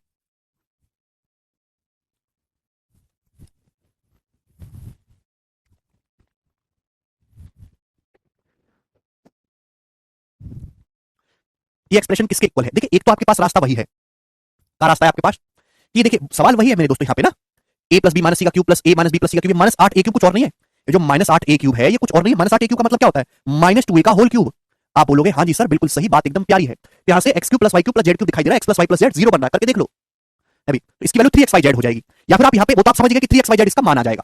Speaker 1: ये एक्सप्रेशन किसके इक्वल है? देखिए एक तो आपके पास रास्ता वही है, क्या रास्ता है आपके पास? ये देखिए सवाल वही है मेरे दोस्तों यहाँ पे ना, a plus b minus c का cube plus a minus b plus सी का क्यूब, -8a क्यूब कुछ और नहीं है। ये जो -8a क्यूब है ये कुछ और नहीं है। -8a क्यूब का मतलब क्या होता है? -2a का होल क्यूब। आप बोलोगे हाँ जी सर बिल्कुल सही बात, एकदम प्यारी है। यहाँ से x cube plus y cube plus z cube दिखाई दे रहा है, x plus y plus z 0 बन रहा है, करके देख लो। अभी तो इसकी वैल्यू 3xyz हो जाएगी, या फिर आप यहाँ पे वो तो आप समझ गए कि 3xyz इसका मान आ जाएगा।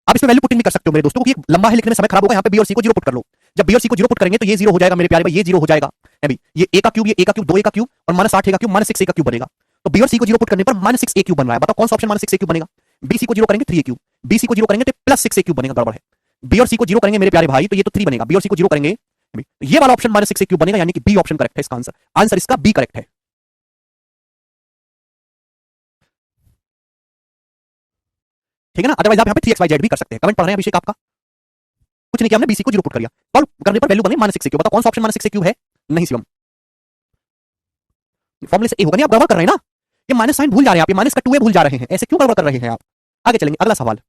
Speaker 1: आप इसमें वैल्यू पुटिंग भी कर सकते हो मेरे दोस्तों, क्योंकि लंबा है लिखने में समय खराब होगा। यहाँ पे बी और सी को जीरो पुट कर लो। जब बी और सी को जीरो पुट करेंगे तो ये जीरो हो जाएगा मेरे प्यारे भाई, ये जीरो हो जाएगा। अभी ये ए का क्यूब, ये ए का क्यूब, 2 ए का क्यूब और -8 ए का क्यूब, -6 ए का क्यूब बनेगा। तो बी और सी को जीरो पुट करने पर -6 ए क्यूब बन रहा है। बताओ कौन सा ऑप्शन -6 ए क्यूब बनेगा? बी सी को जीरो करेंगे 3 ए क्यूब, बी सी को जीरो करेंगे तो +6 ए क्यूब बनेगा, गड़बड़ है। बी और सी को जीरो करेंगे मेरे प्यारे भाई तो ये तो 3 बनेगा, बी और सी को जीरो करेंगे तो ये वाला ऑप्शन -6 ए क्यूब बनेगा, यानी कि बी ऑप्शन करेक्ट है इसका आंसर। आंसर इसका बी करेक्ट है। ठीक है ना? अदरवाइज आप यहाँ पे 3xyz भी कर सकते हैं। कमेंट पढ़ रहे हैं अभिषेक आपका? कुछ नहीं किया हमने, बीसी को जीरो पुट कर दिया, सॉल्व करने पर वैल्यू बनी -6 ए क्यूब। बताओ कौन सा ऑप्शन -6 ए क्यूब है? नहीं शिवम, फॉर्मूले से ए होगा नहीं। आप गड़बड़ कर रहे हैं ना, ये माइनस साइन भूल जा रहे हैं आप, ये माइनस का 2a भूल जा रहे हैं, ऐसे क्यों गड़बड़ कर रहे हैं आप? आगे चलेंगे, अगला सवाल।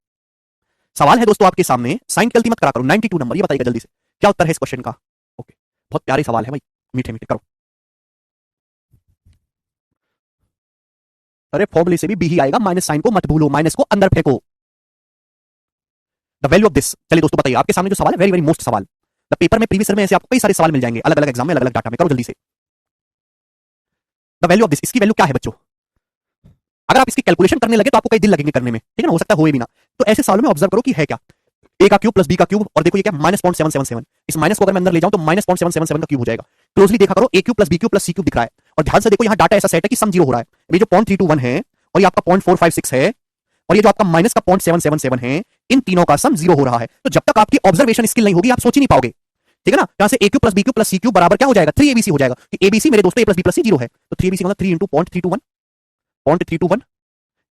Speaker 1: सवाल है दोस्तों आपके सामने, साइन की गलती मत करा करो। 92 नंबर, ये बताइएगा जल्दी से क्या उत्तर है इस क्वेश्चन का। ओके, बहुत प्यारे सवाल है भाई, मीठे मीठे। करो, अरे फॉर्मूले से भी बी ही आएगा, माइनस साइन को मत भूलो, माइनस को अंदर फेंको। द वैल्यू ऑफ दिस, चलिए दोस्तों बताइए आपके सामने जो सवाल है, वेरी वेरी मोस्ट सवाल। द पेपर में प्रीवियस में ऐसे आपको कई सारे सवाल मिल जाएंगे, अलग अलग एग्जाम में, अलग अलग डाटा में। करो जल्दी से। द वैल्यू ऑफ दिस, इसकी वैल्यू क्या है बच्चों? अगर आप इसकी कैलकुलेशन करने लगे तो आपको कई दिन लगेंगे करने में, ठीक है ना, हो सकता है होए भी ना। तो ऐसे सवालों में ऑब्जर्व करो कि है क्या। ए का क्यूब प्लस बी का क्यूब, और देखो ये क्या -0.777, इस माइनस को अगर मैं अंदर ले जाऊं तो -0.777 का क्यूब हो जाएगा। क्लोजली देखा करो, a cube plus b cube plus c cube दिख रहा है, और ध्यान से देखो यहाँ डाटा ऐसा सेट है कि सम जीरो हो रहा है। ये जो 0.321 है और ये आपका 0.456 है और ये जो आपका माइनस का 0.777 है, इन तीनों का सम जीरो हो रहा है। तो जब तक आपकी ऑब्जर्वेशन स्किल नहीं होगी आप सोच ही नहीं पाओगे, ठीक है ना। यहां से a cube plus b cube plus c cube बराबर क्या हो जाएगा? 3abc हो जाएगा, कि एबीसी मेरे दोस्तों ए प्लस बी प्लस सी जीरो है, तो 3abc मतलब 3 इंटू 0.321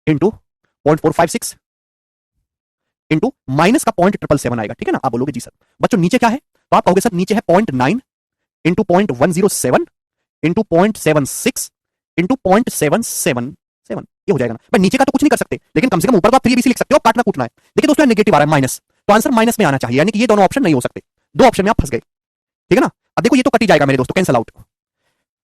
Speaker 1: इंटू 0.456 इंटू माइनस का 0.777 आएगा, ठीक है ना। आप बोलोगे जी सर बच्चों नीचे क्या है, तो आप कहोगे सर नीचे है 0.9 इंटू 0.107 इंटू 0.76 इंटू 0.777, ये हो जाएगा ना। पर नीचे का तो कुछ नहीं कर सकते, लेकिन कम से कम ऊपर तो आप 3abc लिख सकते हो, काटना कूटना है। देखिए दोस्तों नेगेटिव आ रहा है माइनस, तो आंसर माइनस में आना चाहिए, यानी कि ये दोनों ऑप्शन नहीं हो सकते, दो ऑप्शन में आप फंस गए, ठीक है ना। अब देखो ये तो कट ही जाएगा मेरे दोस्तों, कैंसिल आउट।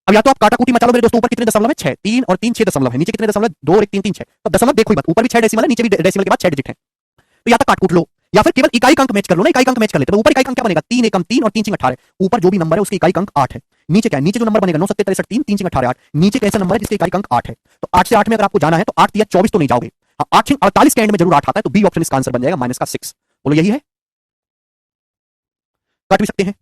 Speaker 1: अब या तो आप काटा कूटी मचा लो मेरे दोस्तों, ऊपर कितने दशमलव है? 6, 3 और 3 6 दशमलव है, नीचे कितने दशमलव? 2 और 1 3 3 6। तो दशमलव देखो ही मत, ऊपर भी 6 डेसिमल है, नीचे भी डेसिमल के बाद 6 डिजिट है। तो या तो काट कूट लो या फिर केवल इकाई अंक मैच कर लो ना, इकाई अंक मैच कर लेते हैं। ऊपर इकाई अंक क्या बनेगा? 3 एकम 3 और 3 चिंग 18। ऊपर जो भी नंबर है उसकी इकाई अंक 8 है। नीचे क्या है? नीचे जो नंबर बनेगा 9 7 63 3 3 चिंग 18 8। नीचे कैसा नंबर है जिसकी इकाई अंक 8 है? तो 8 से 8 में अगर आपको जाना है तो 8 या 24 तो नहीं जाओगे, 8 चिंग 48 के एंड में जरूर 8 आता है, तो बी ऑप्शन इसका आंसर बन जाएगा माइनस का 6। बोलो यही है, काट भी सकते हैं।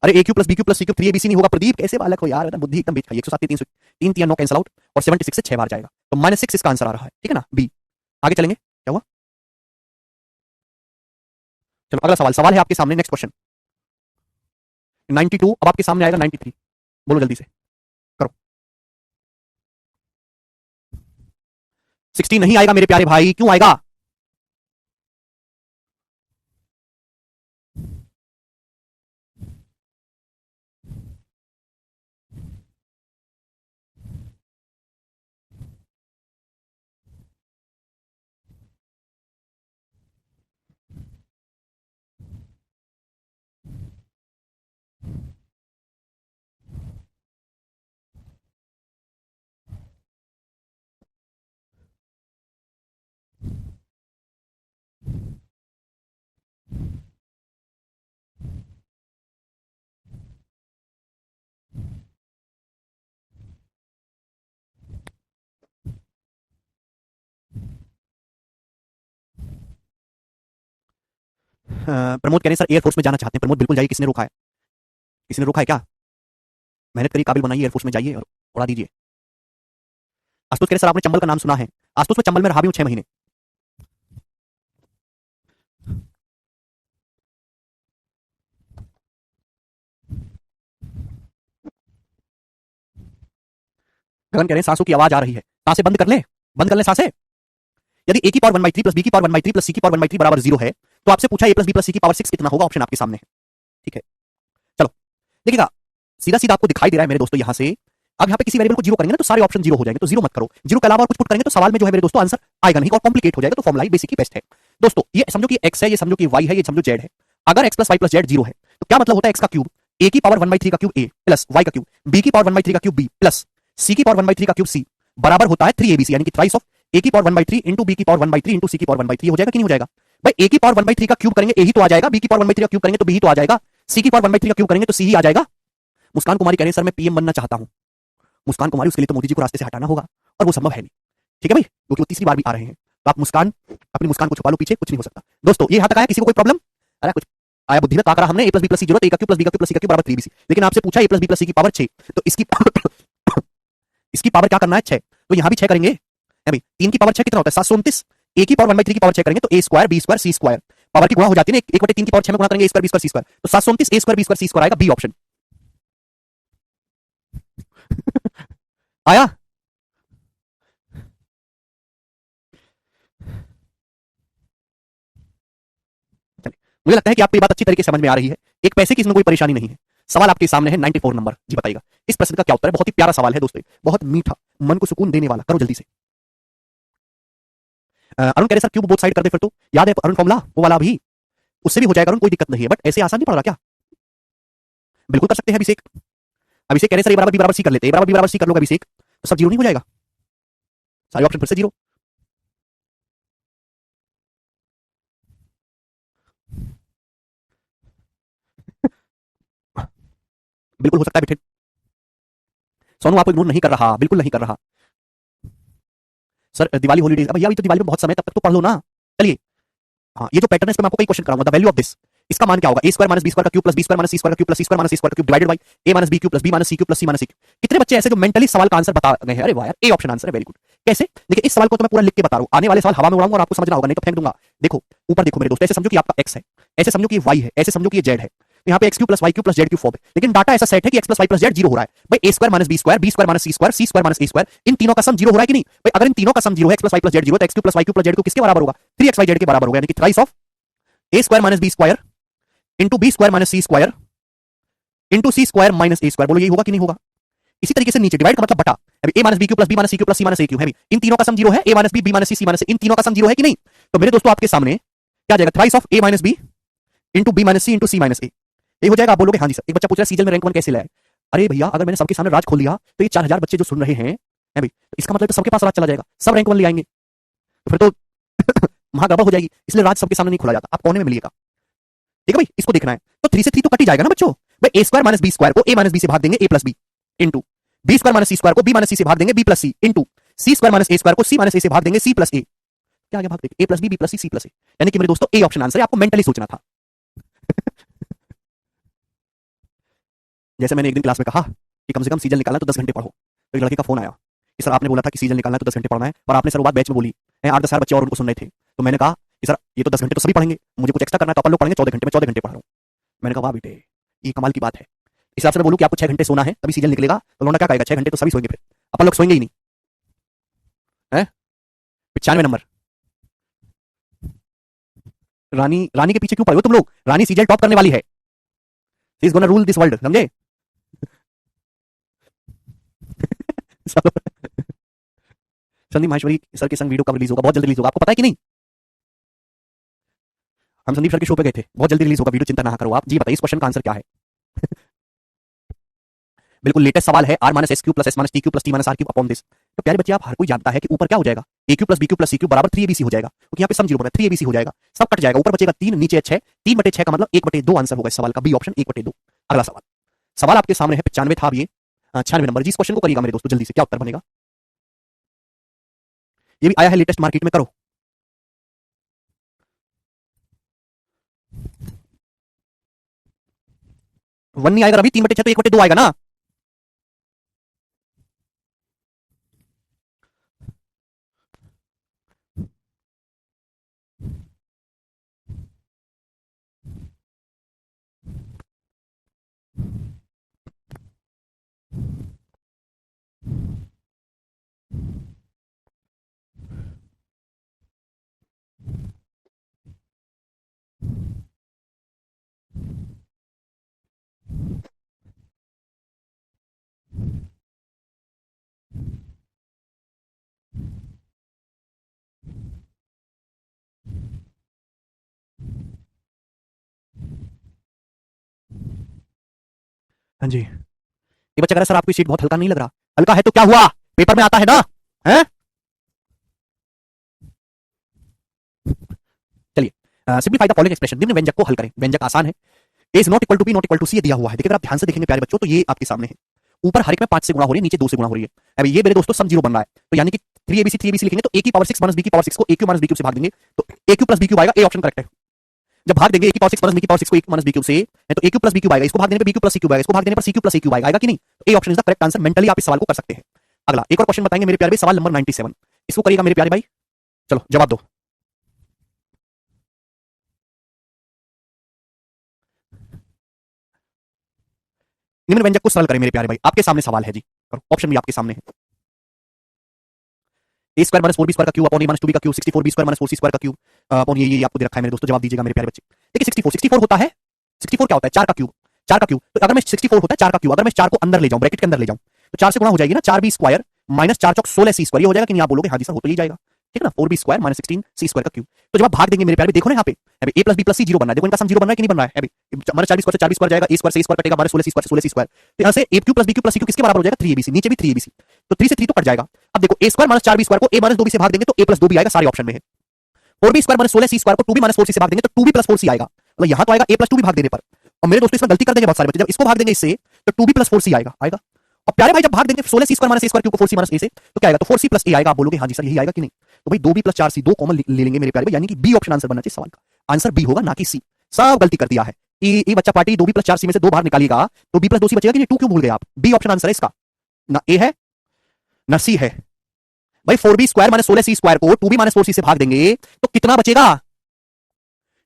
Speaker 1: अरे a cube plus B cube plus C cube 3abc नहीं होगा प्रदीप, कैसे बालक हो यार, बुद्धि एकदम बीच खाई। 107 3 3 3 9 कैंसिल आउट और 76 से 6 बार जाएगा, तो -6 इसका आंसर आ रहा है, ठीक है ना, बी। आगे चलेंगे, क्या हुआ? चलो अगला सवाल, सवाल है आपके सामने, नेक्स्ट क्वेश्चन 92। अब आपके सामने आएगा 93, बोलो जल्दी से, करो। 16 नहीं आएगा मेरे प्यारे भाई, क्यों आएगा? प्रमोद कह रहे हैं सर एयरफोर्स में जाना चाहते हैं। प्रमोद बिल्कुल जाइए, किसने रोका है? किसी ने रोका है क्या? मेहनत करिए, काबिल बनाइए, एयरफोर्स में जाइए और उड़ा दीजिए। आशुतोष कह रहे सर आपने चंबल का नाम सुना है? आशुतोष मैं चंबल में रहा भी हूं 6 महीने। गगन कह रहे हैं सांसों की आवाज आ रही है, सांसें बंद कर लें, बंद कर लें सांसें। यदि a की पावर 1/3 प्लस b की पावर 1/3 प्लस c की पावर 1/3 बराबर 0 है, तो आपसे पूछा a plus b plus c की पावर 6 कितना होगा? ऑप्शन आपके सामने है, ठीक है। चलो देखिएगा, सीधा सीधा आपको दिखाई दे रहा है मेरे दोस्तों यहां से। अब यहाँ पे किसी वेरिएबल को जीरो करेंगे ना तो सारे ऑप्शन जीरो हो जाएंगे, तो जीरो मत करो। जीरो के अलावा और कुछ पुट करेंगे तो सवाल में जो है मेरे दोस्तों आंसर आएगा नहीं और कॉम्प्लिकेट हो जाएगा, तो फॉर्मुला ही बेसिक ही बेस्ट है दोस्तों। ये समझो कि x है, ये समझो कि y है, ये समझो z है। अगर x plus Y plus Z zero है तो क्या मतलब होता है? x का क्यूब a की पावर 1/3 का क्यूब a प्लस y का क्यूब b की पावर 1/3 का क्यूब b प्लस c की पावर 1/3 का क्यूब c बराबर होता है 3abc, यानी कि थ्राइस ऑफ a की पावर 1/3 इंटू b की पावर 1/3 इंटू c की पावर 1/3 हो जाएगा कि नहीं हो जाएगा? भाई a की पावर 1/3 का क्यूब करेंगे a ही तो आ जाएगा, b की पावर 1/3 का क्यूब करेंगे तो b ही तो आ जाएगा, c की पावर 1/3 का क्यूब करेंगे तो c ही आ जाएगा। मुस्कान कुमारी कह रहे हैं सर मैं पीएम बनना चाहता हूं। मुस्कान को मारी, उसके लिए तो मोदी जी को रास्ते से हटाना होगा, और वो संभव है नहीं। ठीक है भाई, क्योंकि वो तीसरी बार भी आ रहे हैं। तो आप मुस्कान, अपनी मुस्कान को छुपा लो पीछे, कुछ नहीं हो सकता। दोस्तों ये यहाँ तक आया, किसी को कोई प्रॉब्लम? अरे कुछ आया बुद्धि में? क्या करा हमने? ए प्लस बी प्लस सी जरूरत, ए का क्यू प्लस बी का क्यू प्लस सी का क्यू बराबर 3bc। लेकिन आपसे पूछा ए प्लस बी प्लस सी की पावर 6, तो इसकी पावर क्या करना है? 6। तो यहां भी 6 करेंगे। अभी 3 की पावर 6 कितना होता है? 729। ए की पावर 1/3 की पावर 6 करेंगे तो ए square b square c square, power की गुणा हो जाती है ना, 1/3 की पावर 6 में गुणा करेंगे, ए square b square c square, तो 729 ए square b square c square आएगा, बी ऑप्शन। आया? चलिए, मुझे लगता है कि आपको ये बात अच्छी तरीके से समझ में आ रही है। एक पैसे की इसमें कोई परेशानी नहीं है। सवाल आपके सामने है 94 नंबर। जी बताइएगा इस प्रश्न का क्या उत्तर है? बहुत ही प्यारा सवाल है दोस्तों, बहुत मीठा, मन को सुकून देने वाला। करो जल्दी से। अरुण कह रहे सर क्यूब बोथ साइड कर दे, फिर तो याद है अरुण फॉर्मूला वो वाला, भी उससे भी हो जाएगा अरुण, कोई दिक्कत नहीं है, बट ऐसे आसान नहीं पड़ रहा क्या? बिल्कुल कर सकते हैं अभिषेक। अभिषेक कह रहे सर ए बराबर बी बराबर सी कर लेते, ए बराबर बी बराबर सी कर लोगे अभिषेक, तो सब जीरो नहीं हो जाएगा? सारे ऑप्शन फिर से जीरो। बिल्कुल हो सकता है बेटे। सोनू आपको इग्नोर नहीं कर रहा, बिल्कुल नहीं कर रहा। सर दिवाली हॉलीडेज, अब भैया अभी तो दिवाली में बहुत समय, तब तक तो पढ़ लो ना। चलिए, हाँ ये जो पैटर्न है इस पे मैं आपको कई क्वेश्चन कराऊंगा। द वैल्यू ऑफ दिस, इसका मान क्या होगा? A square minus b square का cube plus b square minus c square का cube plus c square minus c square का cube divided by a minus b cube plus b minus c cube plus C minus c cube. कितने बच्चे ऐसे जो mentally सवाल का answer बता गए हैं? अरे वाह यार, ए ऑप्शन आंसर है, वेरी गुड। कैसे? देखिए इस सवाल को तो मैं पूरा लिख के बता रहा हूं, आने वाले सवाल हवा में उड़ाऊंगा और आपको समझना होगा, नहीं तो फेंक दूंगा। देखो ऊपर देखो मेरे दोस्त, ऐसे समझो कि आपका एक्स है, ऐसे समझो कि वाई है, ऐसे समझो कि ये जेड है। यहाँ पे x cube plus y cube plus z cube form है, लेकिन डाटा ऐसा सेट है कि x plus Y plus Z zero हो रहा है। भाई a square minus b square, b square minus c square, c square minus a square, इन तीनों का सम जीरो हो रहा है कि नहीं? भाई अगर इन तीनों का सम जीरो है, x plus Y plus Z zero, तो x cube plus y cube plus z cube किसके बराबर होगा? 3x वाई जेड के बराबर होगा, यानी कि thrice of a square minus b square into b square minus c square into c square minus a square. बोलो यही होगा कि नहीं होगा? इसी तरीके से नीचे डिवाइड का मतलब बटा। अभी a minus b cube plus b minus C cube plus C minus a cube है, इन तीनों का सम जीरो है, a minus b minus c minus इन तीनों का सम जीरो है कि नहीं? तो मेरे दोस्तों आपके सामने क्या जाएगा? Thrice of a minus b into b minus c into c minus a, ये हो जाएगा। आप बोलोगे हाँ जी सर। एक बच्चा पूछ रहा है सीजल में रैंक 1 कैसे लाए? अरे भैया अगर मैंने सबके सामने राज खोल दिया तो ये 4000 बच्चे जो सुन रहे हैं भाई, तो इसका मतलब तो सबके पास राज चला जाएगा, सब रैंक 1 ले आएंगे, तो फिर तो महागड़बड़ हो जाएगी। इसलिए राज सबके सामने नहीं खोला जाता, आप कोने में मिलिएगा। ठीक है भाई, इसको देखना है तो 3 से 3 तो कट ही जाएगा ना बच्चों। भाई a square minus b square को ए माइनस बी से भाग देंगे, a plus b into b square minus c square को बी माइनस सी से भाग देंगे, b plus c into c square minus a square को सी माइनस ए से भाग देंगे, सी प्लस ए। क्या आगे भाग देंगे? A plus B, B plus C, C plus ए। यानी कि मेरे दोस्तों ए ऑप्शन आंसर है, आपको मेंटली सोचना था। जैसे मैंने एक दिन क्लास में कहा कि कम से कम सीजन निकालना तो 10 घंटे पढ़ो, तो एक लड़के का फोन आया कि सर आपने बोला था कि सीजन निकालना है तो 10 घंटे पढ़ना है, और आपने सर वो बात बैच में बोली है, 8-10 हजार बच्चे और उनको सुन रहे थे। तो मैंने कहा कि सर ये तो 10 घंटे तो सभी पढ़ेंगे, मुझे कुछ एक्स्ट्रा करना है तो अपन लोग पढ़ेंगे 14 घंटे, मैं 14 घंटे पढ़ रहा हूँ। मैंने कहा वाह बेटे ये कमाल की बात है। इस हिसाब से मैं बोलूँ कि आपको 6 घंटे सोना है तभी सीजन निकलेगा, तो लौंडा क्या कहेगा? 6 घंटे तो सभी सोएंगे, फिर अपन लोग सोएंगे ही नहीं है। 95 नंबर। रानी, रानी के पीछे क्यों पड़े हो तुम लोग? रानी सीजन टॉप करने वाली है, she is gonna rule this world, समझे? संदीप माहेश्वरी सर के संग वीडियो कब रिलीज होगा? बहुत जल्दी रिलीज होगा, आपको पता है कि नहीं? हम संदीप सर के शो पे गए थे, बहुत जल्दी रिलीज होगा वीडियो, चिंता ना करो आप। जी बताइए इस क्वेश्चन का आंसर क्या है? बिल्कुल लेटेस्ट सवाल है, r minus s q plus s minus t q plus t minus r q upon this. तो प्यारे बच्चे आप हर कोई जानता है कि ऊपर क्या हो जाएगा? A cube plus B cube plus C cube बराबर 3abc हो जाएगा, क्योंकि यहाँ पे सम जीरो बना है, 3abc हो जाएगा, सब कट जाएगा, ऊपर बचेगा 3, नीचे 6, 3/6 का मतलब 1/2 आंसर होगा इस सवाल का, बी ऑप्शन 1/2। अगला सवाल, सवाल आपके सामने है 95 था, अब ये 96 नंबर। जी इस क्वेश्चन को करिएगा मेरे दोस्तों जल्दी से, क्या उत्तर बनेगा? ये भी आया है लेटेस्ट मार्केट में, करो। 1 नहीं आएगा रवि, 3/6 तो 1/2 आएगा ना। हाँ जी, ये बच्चा कह रहा है सर आपकी सीट बहुत हल्का नहीं लग रहा। हल्का है तो क्या हुआ, पेपर में आता है ना, है? चलिए सिंप्लीफाई द फॉलोइंग एक्सप्रेशन, निम्न व्यंजक को हल करें। व्यंजक आसान है, a is not equal to b not equal to c दिया हुआ है। देखिए अगर आप ध्यान से देखेंगे प्यारे बच्चों तो ये आपके सामने है, ऊपर हर एक में 5 से गुणा हो रही है, नीचे 2 से गुणा हो रही है। अभी ये मेरे दोस्तों सम जीरो बन रहा है, तो यानी कि 3abc लिखेंगे तो a की पावर 6 माइनस b की पावर 6 को a cube minus b cube से भाग देंगे तो a cube plus b cube आएगा। ए ऑप्शन करेक्ट है। जब भाग देंगे a की पावर 6 माइनस b की पावर 6 को a माइनस b क्यूब से, तो a cube plus b cube आएगा, इसको भाग देने पे b cube plus c cube आएगा, इसको भाग देने पर c cube plus a cube आएगा कि नहीं? तो A option is the correct answer. Mentally आप इस सवाल को कर सकते हैं। अगला एक और क्वेश्चन बताएंगे मेरे प्यारे भाई, सवाल नंबर 97, इसको करिएगा मेरे प्यारे भाई। चलो जवाब दो। निम्न व्यंजक को सरल करें मेरे प्यारे भाई, आपके सामने सवाल है जी, ऑप्शन भी आपके सामने है। ए स्क्वायर माइनस 4b स्क्वायर का क्यूब अपॉन ए माइनस 2b का cube 64b square minus 4c square का क्यूब अपॉन ये आपको दे रखा है मेरे दोस्तों। जवाब दीजिएगा मेरे प्यारे बच्चे। देखिए 64 होता है, 64 क्या होता है? 4 का क्यूब, 4 का क्यूब। तो अगर मैं 64 होता है 4 का क्यूब, अगर मैं 4 को अंदर ले जाऊं, ब्रैकेट के अंदर ले जाऊं, तो 4 से गुणा हो जाएगी ना, 4b स्क्वायर माइनस 4 चौक 16c स्क्वायर, ये हो जाएगा कि नहीं? आप बोलोगे हाँ जी सर हो तो ये जाएगा, ठीक है ना, 4b square minus 16c square का क्यूब। तो जब आप भाग देंगे मेरे प्यारे, देखो ना यहाँ पे अभी a plus b plus c zero बनना है, देखो इनका सम जीरो बन रहा है कि नहीं बन रहा है? अभी माइनस 4b स्क्वायर से 4b स्क्वायर जाएगा, a स्क्वायर से a स्क्वायर कटेगा, माइनस 16c स्क्वायर से 16c स्क्वायर, तो यहाँ से a cube plus b cube plus c cube किसके बराबर हो जाएगा? 3abc, नीचे भी 3abc, तो 3 से 3 तो कट जाएगा। अब देखो a square minus 4b square को a माइनस 2b से भाग देंगे तो a प्लस 2b आएगा, सारे ऑप्शन में है। 4b square minus 16c square को 2b माइनस 4c से भाग देंगे तो 2b प्लस 4c आएगा, मतलब यहाँ तो आएगा a प्लस 2b भाग देने पर। और मेरे दोस्तों इसमें गलती कर देंगे बहुत सारे बच्चे, जब इसको भाग देंगे इससे तो 2b प्लस 4c आएगा। और प्यारे भाई जब भाग देंगे 16c square minus a square cube को 4c माइनस a से, तो क्या आएगा? तो 4c प्लस a आएगा। आप बोलोगे हाँ जी सर यही आएगा कि नहीं? तो भाई 2b प्लस 4c, 2 कॉमन ले लेंगे मेरे प्यारे भाई, यानी कि बी ऑप्शन आंसर बनना चाहिए सवाल का। आंसर बी होगा ना कि सी। सब गलती कर दिया है। ये बच्चा पार्टी 2b प्लस 4c में से 2 बाहर निकालिएगा तो b प्लस 2c बचेगा कि नहीं? 2 क्यों भूल गए आप? बी ऑप्शन आंसर है इसका, ना a है ना c है। भाई 4b square minus 16c square को 2b माइनस 4c से भाग देंगे तो कितना बचेगा?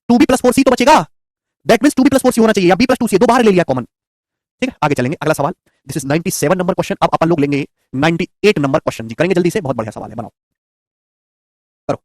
Speaker 1: 2b प्लस 4c तो बचेगा, that means 2b plus 4c होना चाहिए, या b प्लस 2c, 2 बाहर ले लिया कॉमन। ठीक है, आगे चलेंगे। अगला सवाल, दिस इज 97 नंबर क्वेश्चन। अब अपन लोग लेंगे 98 नंबर क्वेश्चन जी, करेंगे जल्दी से, बहुत बढ़िया सवाल है, बनाओ करो।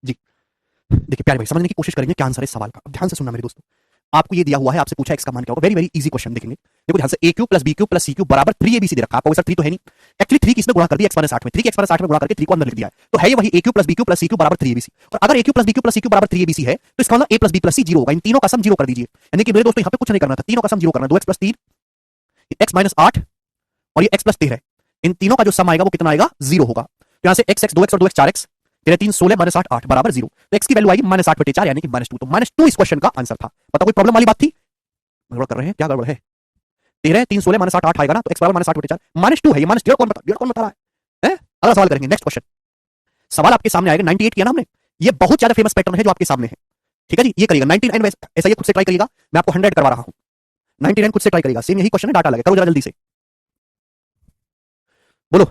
Speaker 1: जी देखिए प्यारे भाई, समझने की कोशिश करेंगे क्या आंसर है इस सवाल का। अब ध्यान से सुनना मेरे दोस्तों, आपको ये दिया हुआ है, आपसे पूछा x का मान क्या होगा। वेरी वेरी इजी क्वेश्चन, देखेंगे देखो ध्यान से, a cube plus b cube plus c cube बराबर 3abc दे रखा है आपको। सर 3 तो है नहीं, एक्चुअली 3 किसमें गुणा कर दिया? x माइनस 8 में। 3 के x माइनस 8 में गुणा करके 3 को अंदर लिख दिया है, तो है ये वही a cube plus b cube plus c cube बराबर 3abc। और अगर a cube plus b cube plus c cube बराबर 3abc है तो इसका मतलब a plus b plus c zero होगा। इन तीनों का सम जीरो कर दीजिए, यानी कि मेरे दोस्तों यहाँ पे कुछ नहीं करना था, तीनों का सम जीरो करना। 2x प्लस 3, x माइनस 8 और ये x प्लस 13, इन तीनों का जो सम आएगा वो कितना आएगा? जीरो होगा। तो यहाँ से x 2x और 2x 4x, 3 16 माइनस 8 8 बराबर जीरो। तो x की वैल्यू आएगी माइनस 8 बटे 4 यानी कि माइनस 2। तो माइनस 2 इस क्वेश्चन का आंसर था। पता कोई प्रॉब्लम वाली बात थी? गड़बड़ कर रहे हैं, क्या गड़बड़ है? 13 3 16 माइनस 8 8 आएगा ना, तो x बराबर माइनस 8 बटे 4, माइनस 2 है ये। माइनस डेढ़ कौन बता रहा है? अगला सवाल करेंगे, नेक्स्ट क्वेश्चन। सवाल आपके सामने आएगा, 98 किया ना हमने, ये बहुत ज्यादा फेमस पैटर्न है जो आपके सामने है। ठीक है जी, ये करिएगा 99 ऐसा, ये खुद से ट्राई करिएगा, मैं आपको 100 करवा रहा हूं। 99 खुद से ट्राई करिएगा, सेम यही क्वेश्चन है, डाटा लगे, करो जरा जल्दी से, बोलो।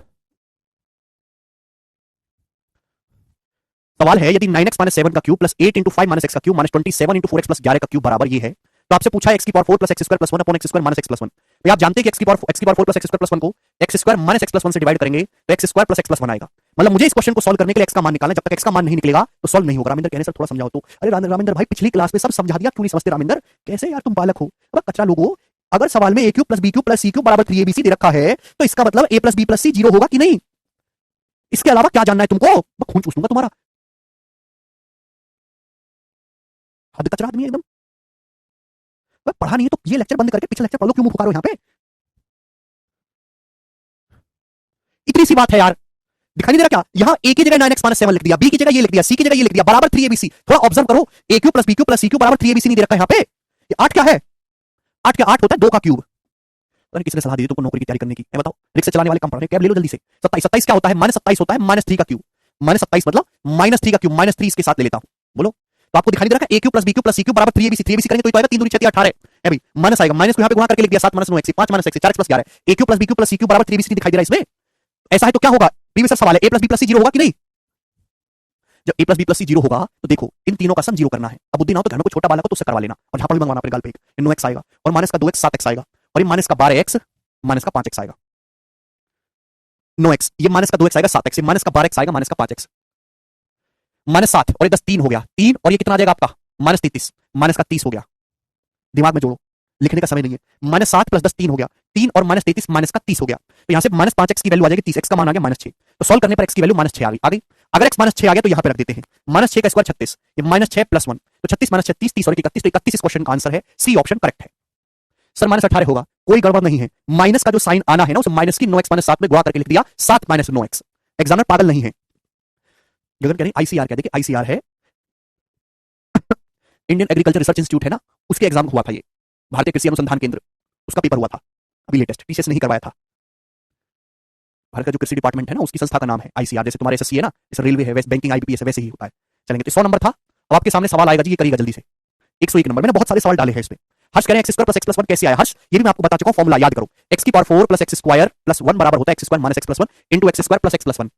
Speaker 1: सवाल है, यदि 9x माइनस 7 का cube plus 8 into 5 minus x का cube minus 27 into 4x plus 11 का क्यूब बराबर ये है, तो आपसे पूछा है x की power 4 plus x square plus 1 upon x square minus x plus 1। तो आप जानते हैं कि x की power 4 plus x square plus 1 को x square minus x plus 1 से डिवाइड करेंगे तो x square plus x plus 1 आएगा। मतलब मुझे इस क्वेश्चन को सॉल्व करने के लिए x का मान निकालना, जब तक x का मान नहीं निकलेगा तो सॉल्व नहीं होगा। रामिंदर कहने सर थोड़ा समझाओ तो, अरे रामिंदर भाई पिछली क्लास में सब समझा दिया, क्यों नहीं समझते रामिंदर? कैसे यार तुम बालक हो, अब कचरा लोग हो। अगर सवाल में a cube plus b cube plus c cube बराबर 3abc दे रखा है तो इसका मतलब a plus b plus c zero होगा कि नहीं? इसके अलावा क्या जानना है तुमको? मैं खून चूस लूंगा तुम्हारा, हद कचरा आदमी एकदम। पढ़ा नहीं है तो ये लेक्चर बंद करके पिछले लेक्चर पढ़ लो, क्यों मुंह फुका रहे हो यहाँ पे? इतनी सी बात है यार, दिखाई नहीं दे रहा क्या? यहाँ a की जगह 9x माइनस 7 लिख दिया, b की जगह ये लिख दिया, c की जगह ये लिख दिया, बराबर 3abc। थोड़ा ऑब्जर्व करो, a cube plus b cube plus c cube बराबर 3abc नहीं दे रखा है यहाँ पे। ये 8 क्या है? 8 क्या? 8 होता है 2 का क्यूब। तो किसने सलाह दी तुमको नौकरी की तैयारी करने की? मैं बताओ, रिक्शा चलाने वाले कम पढ़ रहे, कैब ले लो जल्दी से। 27 27 क्या होता है? माइनस 27 होता है माइनस 3 का क्यूब। माइनस 27 मतलब माइनस 3 का क्यूब, माइनस 3 इसके साथ ले लेता हूं, बोलो। तो आपको दिखाई दे रहा है a cube plus b cube plus c cube बराबर 3abc। 3abc करेंगे तो आएगा 3 दूनी 6 18 है भाई, माइनस आएगा, माइनस को यहाँ पे गुणा करके लिख दिया 7 minus 9 x 5 minus x 4x plus 11। a cube plus b cube plus c cube बराबर 3abc दिखाई दे रहा है इसमें। ऐसा है तो क्या होगा? प्रीवियस सवाल है ए प्लस बी प्लस सी जीरो होगा कि नहीं? जब ए प्लस बी प्लस सी जीरो होगा तो देखो इन तीनों का सम जीरो करना है। अब बुद्धि ना हो तो घर में कोई छोटा बालक हो तो उससे करवा लेना और झापड़ भी मंगवाना अपने गाल पे। नो एक्स आएगा और माइनस का 2x 7x आएगा और ये माइनस का 12x माइनस का 5x आएगा। नो एक्स ये माइनस का 2x आएगा 7x, ये माइनस का 12x आएगा माइनस का 5x। माइनस 7 और ये 10 3 हो गया, 3 और ये कितना आ जाएगा आपका माइनस 33, माइनस का 30 हो गया। दिमाग में जोड़ो, लिखने का समय नहीं है। माइनस 7 प्लस 10 3 हो गया, 3 और माइनस 33 माइनस का 30 हो गया। तो यहां से माइनस 5x की वैल्यू आ जाएगी 30, x का मान आ गया माइनस 6। तो सॉल्व करने पर x की वैल्यू माइनस 6 आ गई। अगर x माइनस 6 आ गया तो यहां पे रख देते हैं माइनस 6 का स्क्वायर 36, ये माइनस 6 प्लस 1 तो 36 माइनस 36 30 और 31, तो 31 इस क्वेश्चन का आंसर है, सी ऑप्शन करेक्ट है। सर माइनस 18 होगा, कोई गड़बड़ नहीं है। माइनस का जो साइन आना है ना उस माइनस की 9x माइनस 7 में गुणा करके लिख दिया 7 माइनस 9x। एग्जामिनर पागल नहीं है। गगन कह रहे आईसीआर क्या, देखिए आईसीआर है इंडियन एग्रीकल्चर रिसर्च इंस्टीट्यूट है ना, उसके एग्जाम हुआ था ये, भारतीय कृषि अनुसंधान केंद्र, उसका पेपर हुआ था अभी लेटेस्ट, टीसीएस नहीं करवाया था। भारत का जो कृषि डिपार्टमेंट है ना उसकी संस्था का नाम है आईसीआर, जैसे तुम्हारे एसएससी है ना, जैसे रेलवे है, वैसे बैंकिंग आईबीपीएस है, वैसे ही होता है। चलेंगे तो 100 नंबर था। अब आपके सामने सवाल आएगा जी, ये करिएगा जल्दी से। 101 नंबर, मैंने बहुत सारे सवाल डाले हैं इसमें। हर्ष करें x square plus x plus 1 कैसे आया? हर्ष ये भी मैं आपको बता चुका हूं, फॉर्मूला याद करो। एक्स की power 4 plus x square plus 1 बराबर होता है x square minus x plus 1 into x square plus x plus 1।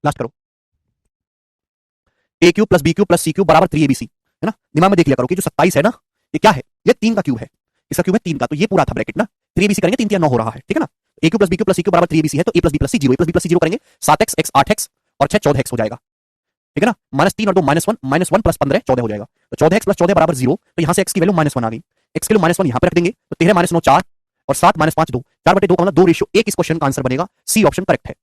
Speaker 1: Last करो। A cube plus b cube plus c cube बराबर 3abc है ना। दिमाग में देख लिया करो कि जो 27 है ना ये क्या है, ये 3 का क्यूब है, इसका क्यूब है 3 का, तो ये पूरा था ब्रैकेट ना। 3abc करेंगे 3 3 9 हो रहा है, ठीक है ना। A cube plus b cube plus c cube बराबर 3abc है तो a plus B plus C 0, a plus B plus सी 0 करेंगे 7x x 8x और 6 14x हो जाएगा, ठीक है ना। माइनस 3 और 2 माइनस 1, माइनस 1 प्लस 15 14 हो जाएगा। तो 14x प्लस 14 बराबर 0, तो यहां से x की वैल्यू माइनस 1 आ गई। x की वैल्यू माइनस 1 यहां पे रख देंगे तो 13 माइनस 9 4 और 7 माइनस 5 2, 4/2 का मतलब 2 रेशियो 1 इस क्वेश्चन का आंसर बनेगा, सी ऑप्शन करेक्ट है।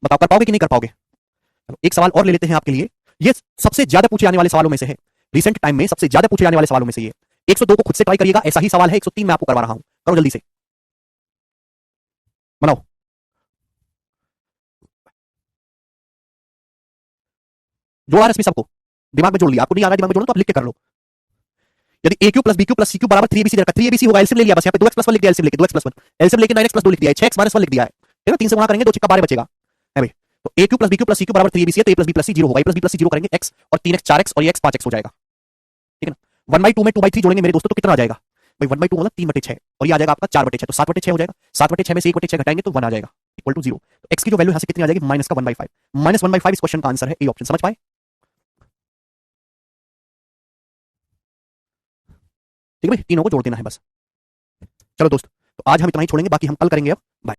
Speaker 1: बताओ कर पाओगे कि नहीं कर पाओगे? चलो एक सवाल और ले लेते हैं आपके लिए, ये सबसे ज्यादा पूछे जाने वाले सवालों में से है, रिसेंट टाइम में सबसे ज्यादा पूछे जाने वाले सवालों में से ये। 102 को खुद से ट्राई करिएगा, ऐसा ही सवाल है। 103 मैं आपको करवा रहा हूं, करो जल्दी से बनाओ। जोड़ा रश्मि सबको, दिमाग में जोड़ लिया, आपको नहीं आ रहा दिमाग में जोड़ो तो आप लिख के कर लो। यदि a cube plus B cube plus C cube बराबर 3abc दे रखा, 3abc होगा, एलसीएम ले लिया, बस यहाँ पे 2x प्लस 1 लिख दिया, एलसीएम लेके 2x प्लस 1, एलसीएम लेके 9x प्लस 2 लिख दिया है, 6x माइनस 1 लिख दिया है, ठीक है ना। 3 से गुणा करेंगे 2 छिक्का 12 बचेगा है भाई। तो a cube plus B cube plus C cube बराबर 3abc है तो ए प्लस बी प्लस सी 0 होगा, ए प्लस बी प्लस सी 0 करेंगे x और 3x 4x और ये x 5x हो जाएगा, ठीक है ना। 1/2 में 2/3 जोड़ेंगे मेरे दोस्तों तो कितना आ जाएगा भाई? 1/2 मतलब 3/6 और ये आ जाएगा आपका 4/6, तो 7/6 हो जाएगा। 7/6 में से 1/6 घटाएंगे तो 1 आ जाएगा इक्वल टू 0। तो x की जो वैल्यू यहां से कितनी आ जाएगी? माइनस का 1/5, माइनस 1/5 इस क्वेश्चन का आंसर है, ए ऑप्शन। समझ पाए? ठीक है भाई, तीनों को जोड़ देना है बस। चलो दोस्त, तो आज हम इतना ही छोड़ेंगे, बाकी हम कल करेंगे। अब बाय।